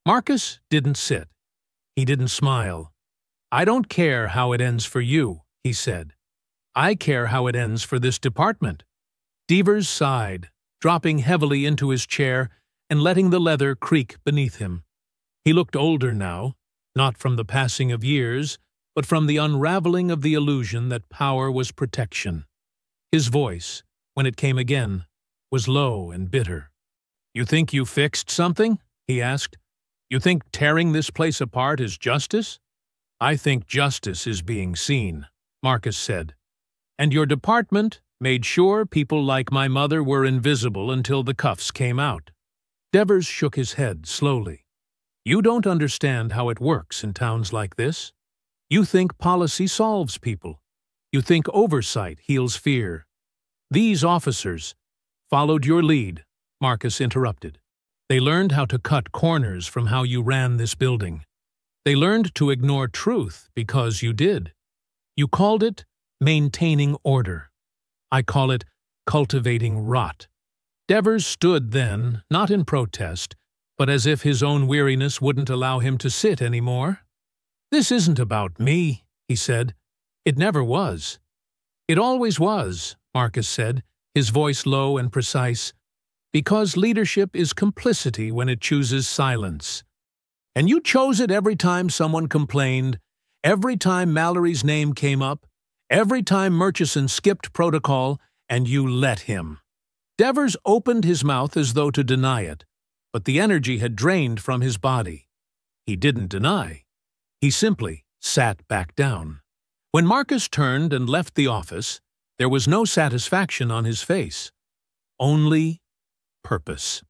Marcus didn't sit. He didn't smile. "I don't care how it ends for you," he said. "I care how it ends for this department." Devers sighed, dropping heavily into his chair and letting the leather creak beneath him. He looked older now, not from the passing of years, but from the unraveling of the illusion that power was protection. His voice, when it came again, was low and bitter. "You think you fixed something?" he asked. "You think tearing this place apart is justice?" "I think justice is being seen," Marcus said. "And your department made sure people like my mother were invisible until the cuffs came out." Devers shook his head slowly. "You don't understand how it works in towns like this. You think policy solves people. You think oversight heals fear. These officers followed your lead," Marcus interrupted. "They learned how to cut corners from how you ran this building. They learned to ignore truth because you did. You called it maintaining order. I call it cultivating rot." Devers stood then, not in protest, but as if his own weariness wouldn't allow him to sit anymore. "This isn't about me," he said. "It never was." "It always was," Marcus said, his voice low and precise, "because leadership is complicity when it chooses silence. And you chose it every time someone complained, every time Mallory's name came up, every time Murchison skipped protocol, and you let him." Devers opened his mouth as though to deny it, but the energy had drained from his body. He didn't deny. He simply sat back down. When Marcus turned and left the office, there was no satisfaction on his face. Only purpose.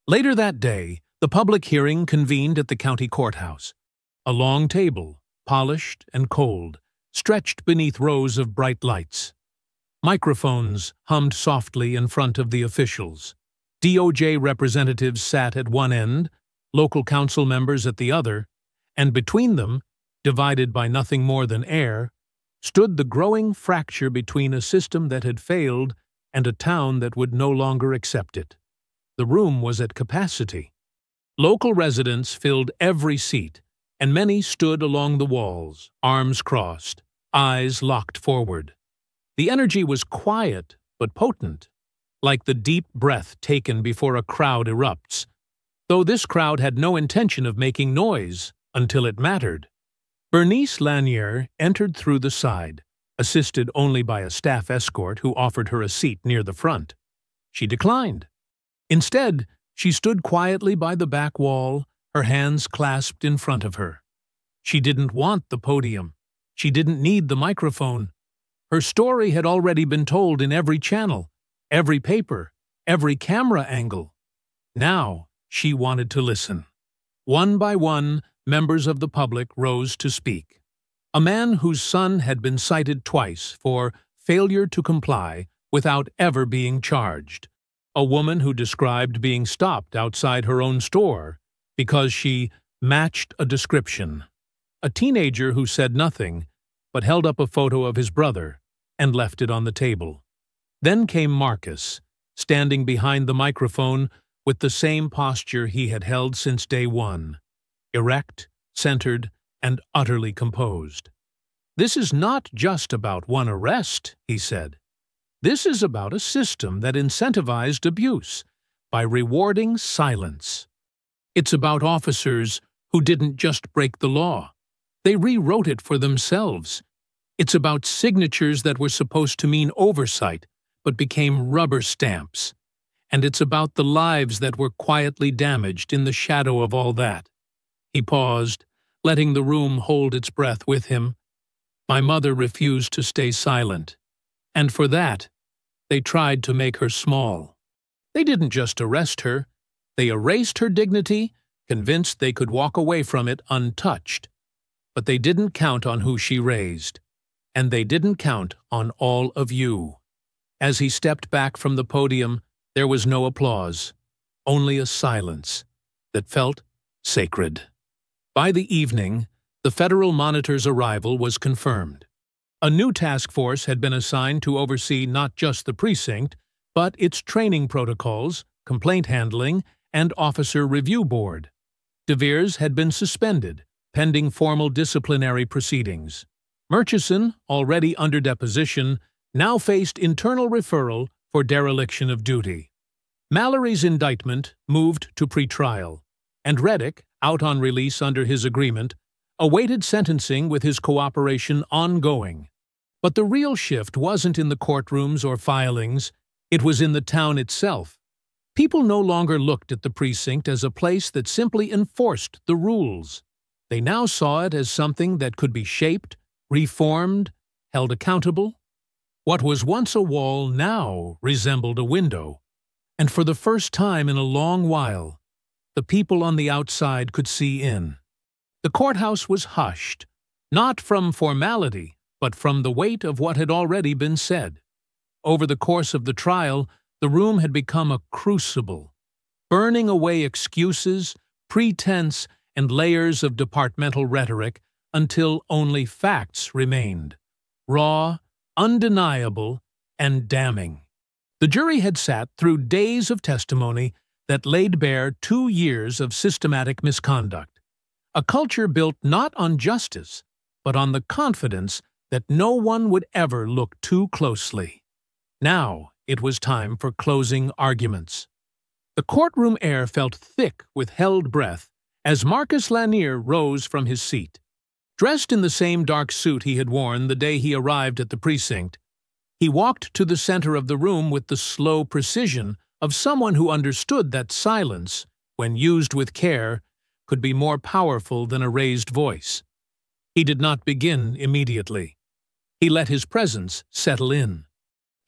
Later that day, the public hearing convened at the county courthouse. A long table, polished and cold, stretched beneath rows of bright lights. Microphones hummed softly in front of the officials. DOJ representatives sat at one end, local council members at the other, and between them, divided by nothing more than air, stood the growing fracture between a system that had failed and a town that would no longer accept it. The room was at capacity. Local residents filled every seat, and many stood along the walls, arms crossed, eyes locked forward. The energy was quiet but potent, like the deep breath taken before a crowd erupts, though this crowd had no intention of making noise until it mattered. Bernice Lanier entered through the side, assisted only by a staff escort who offered her a seat near the front. She declined. Instead, she stood quietly by the back wall, her hands clasped in front of her. She didn't want the podium. She didn't need the microphone. Her story had already been told in every channel, every paper, every camera angle. Now she wanted to listen. One by one, members of the public rose to speak. A man whose son had been cited twice for failure to comply without ever being charged. A woman who described being stopped outside her own store because she matched a description. A teenager who said nothing, but held up a photo of his brother and left it on the table. Then came Marcus, standing behind the microphone with the same posture he had held since day one. Erect, centered, and utterly composed. "This is not just about one arrest," he said. "This is about a system that incentivized abuse by rewarding silence. It's about officers who didn't just break the law. They rewrote it for themselves. It's about signatures that were supposed to mean oversight, but became rubber stamps. And it's about the lives that were quietly damaged in the shadow of all that. He paused, letting the room hold its breath with him. My mother refused to stay silent. And for that, they tried to make her small. They didn't just arrest her. They erased her dignity, convinced they could walk away from it untouched. But they didn't count on who she raised. And they didn't count on all of you. As he stepped back from the podium, there was no applause, only a silence that felt sacred. By the evening, the Federal Monitor's arrival was confirmed. A new task force had been assigned to oversee not just the precinct, but its training protocols, complaint handling, and officer review board. De Veers had been suspended, pending formal disciplinary proceedings. Murchison, already under deposition, now faced internal referral for dereliction of duty. Mallory's indictment moved to pretrial, and Reddick, out on release under his agreement, awaited sentencing with his cooperation ongoing. But the real shift wasn't in the courtrooms or filings, it was in the town itself. People no longer looked at the precinct as a place that simply enforced the rules. They now saw it as something that could be shaped, reformed, held accountable. What was once a wall now resembled a window, and for the first time in a long while, the people on the outside could see in. The courthouse was hushed, not from formality, but from the weight of what had already been said. Over the course of the trial, the room had become a crucible, burning away excuses, pretense, and layers of departmental rhetoric until only facts remained, raw, undeniable, and damning. The jury had sat through days of testimony that laid bare 2 years of systematic misconduct, a culture built not on justice, but on the confidence that no one would ever look too closely. Now it was time for closing arguments. The courtroom air felt thick with held breath as Marcus Lanier rose from his seat. Dressed in the same dark suit he had worn the day he arrived at the precinct, he walked to the center of the room with the slow precision of someone who understood that silence, when used with care, could be more powerful than a raised voice. He did not begin immediately. He let his presence settle in.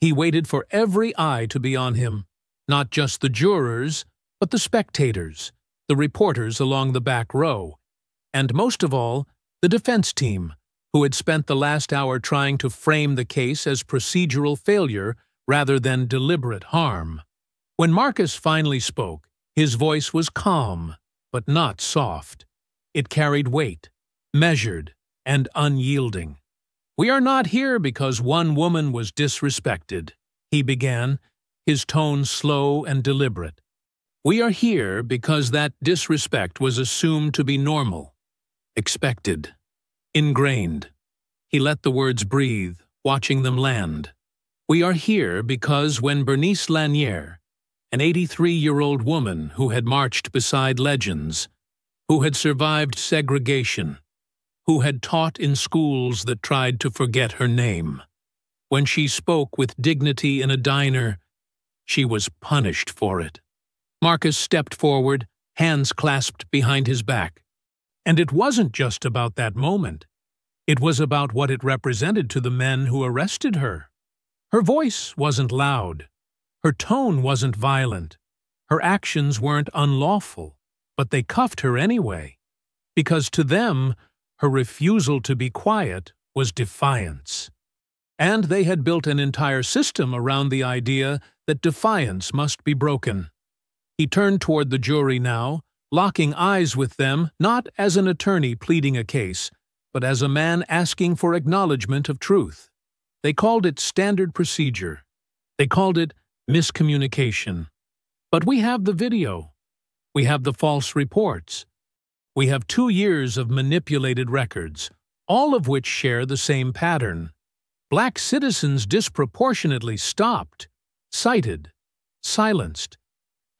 He waited for every eye to be on him, not just the jurors, but the spectators, the reporters along the back row, and most of all, the defense team, who had spent the last hour trying to frame the case as procedural failure rather than deliberate harm. When Marcus finally spoke, his voice was calm, but not soft. It carried weight, measured, and unyielding. "We are not here because one woman was disrespected," he began, his tone slow and deliberate. "We are here because that disrespect was assumed to be normal, expected, ingrained." He let the words breathe, watching them land. "We are here because when Bernice Lanier, an 83-year-old woman who had marched beside legends, who had survived segregation, who had taught in schools that tried to forget her name, when she spoke with dignity in a diner, she was punished for it." Marcus stepped forward, hands clasped behind his back. And it wasn't just about that moment. It was about what it represented to the men who arrested her. Her voice wasn't loud. Her tone wasn't violent. Her actions weren't unlawful, but they cuffed her anyway. Because to them, her refusal to be quiet was defiance. And they had built an entire system around the idea that defiance must be broken. He turned toward the jury now, locking eyes with them not as an attorney pleading a case, but as a man asking for acknowledgement of truth. They called it standard procedure. They called it miscommunication. But we have the video. We have the false reports. We have 2 years of manipulated records, all of which share the same pattern. Black citizens disproportionately stopped, cited, silenced.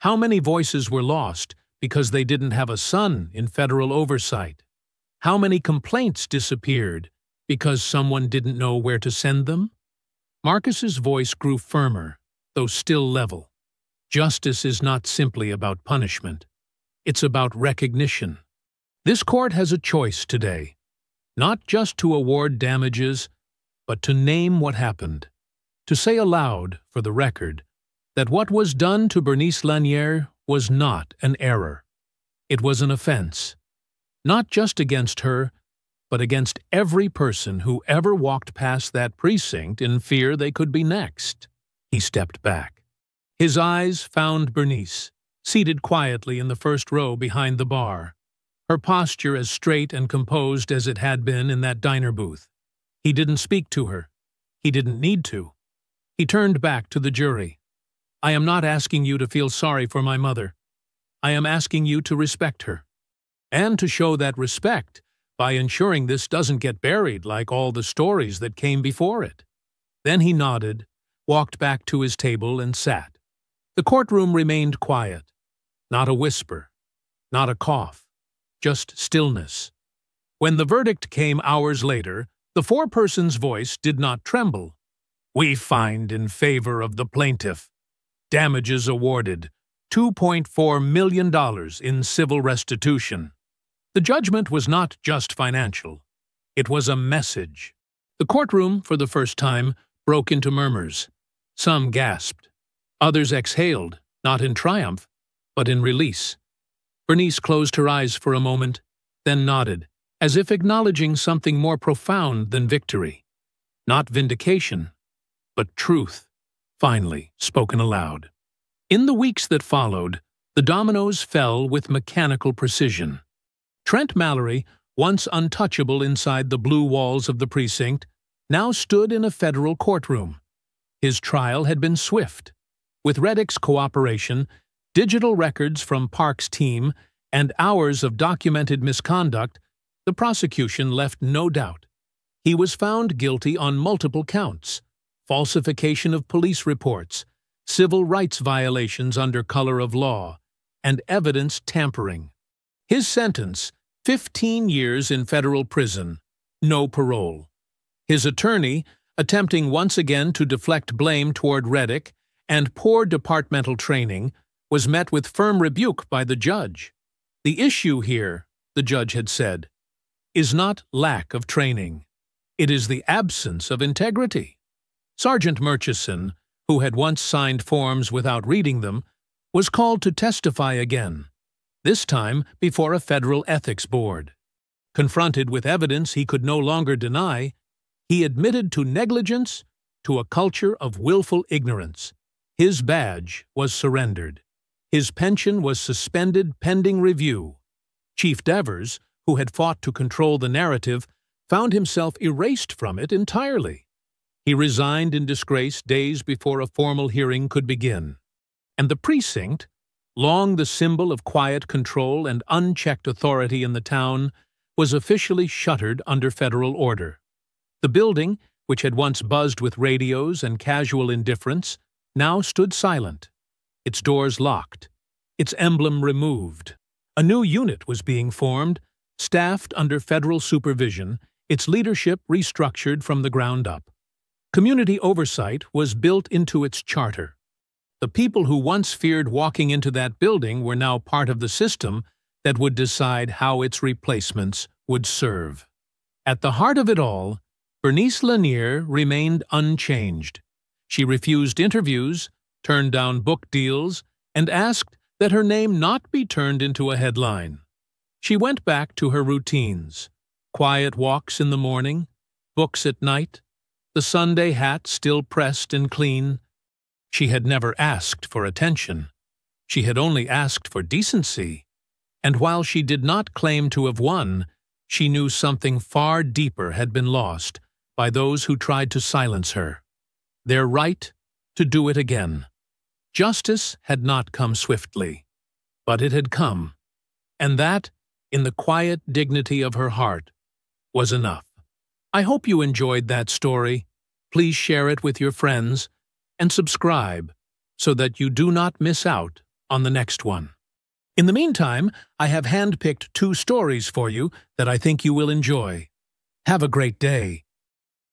How many voices were lost because they didn't have a son in federal oversight? How many complaints disappeared because someone didn't know where to send them? Marcus's voice grew firmer, though still level. Justice is not simply about punishment. It's about recognition. This court has a choice today, not just to award damages, but to name what happened, to say aloud, for the record, that what was done to Bernice Lanier was not an error. It was an offense, not just against her, but against every person who ever walked past that precinct in fear they could be next. He stepped back. His eyes found Bernice, seated quietly in the first row behind the bar, her posture as straight and composed as it had been in that diner booth. He didn't speak to her. He didn't need to. He turned back to the jury. "I am not asking you to feel sorry for my mother. I am asking you to respect her. And to show that respect by ensuring this doesn't get buried like all the stories that came before it." Then he nodded, walked back to his table, and sat. The courtroom remained quiet. Not a whisper, not a cough, just stillness. When the verdict came hours later, the foreperson's voice did not tremble. "We find in favor of the plaintiff. Damages awarded, $2.4 million in civil restitution." The judgment was not just financial. It was a message. The courtroom, for the first time, broke into murmurs. Some gasped. Others exhaled, not in triumph, but in release. Bernice closed her eyes for a moment, then nodded, as if acknowledging something more profound than victory. Not vindication, but truth, finally spoken aloud. In the weeks that followed, the dominoes fell with mechanical precision. Trent Mallory, once untouchable inside the blue walls of the precinct, now stood in a federal courtroom. His trial had been swift. With Reddick's cooperation, digital records from Park's team, and hours of documented misconduct, the prosecution left no doubt. He was found guilty on multiple counts: falsification of police reports, civil rights violations under color of law, and evidence tampering. His sentence, 15 years in federal prison, no parole. His attorney, attempting once again to deflect blame toward Reddick and poor departmental training, was met with firm rebuke by the judge. "The issue here," the judge had said, "is not lack of training. It is the absence of integrity." Sergeant Murchison, who had once signed forms without reading them, was called to testify again, this time before a federal ethics board. Confronted with evidence he could no longer deny, he admitted to negligence, to a culture of willful ignorance. His badge was surrendered. His pension was suspended pending review. Chief Devers, who had fought to control the narrative, found himself erased from it entirely. He resigned in disgrace days before a formal hearing could begin. And the precinct, long the symbol of quiet control and unchecked authority in the town, was officially shuttered under federal order. The building, which had once buzzed with radios and casual indifference, now stood silent, its doors locked, its emblem removed. A new unit was being formed, staffed under federal supervision, its leadership restructured from the ground up. Community oversight was built into its charter. The people who once feared walking into that building were now part of the system that would decide how its replacements would serve. At the heart of it all, Bernice Lanier remained unchanged. She refused interviews, turned down book deals, and asked that her name not be turned into a headline. She went back to her routines: quiet walks in the morning, books at night, the Sunday hat still pressed and clean. She had never asked for attention. She had only asked for decency. And while she did not claim to have won, she knew something far deeper had been lost by those who tried to silence her: their right to do it again. Justice had not come swiftly, but it had come, and that, in the quiet dignity of her heart, was enough. I hope you enjoyed that story. Please share it with your friends and subscribe so that you do not miss out on the next one. In the meantime, I have handpicked 2 stories for you that I think you will enjoy. Have a great day.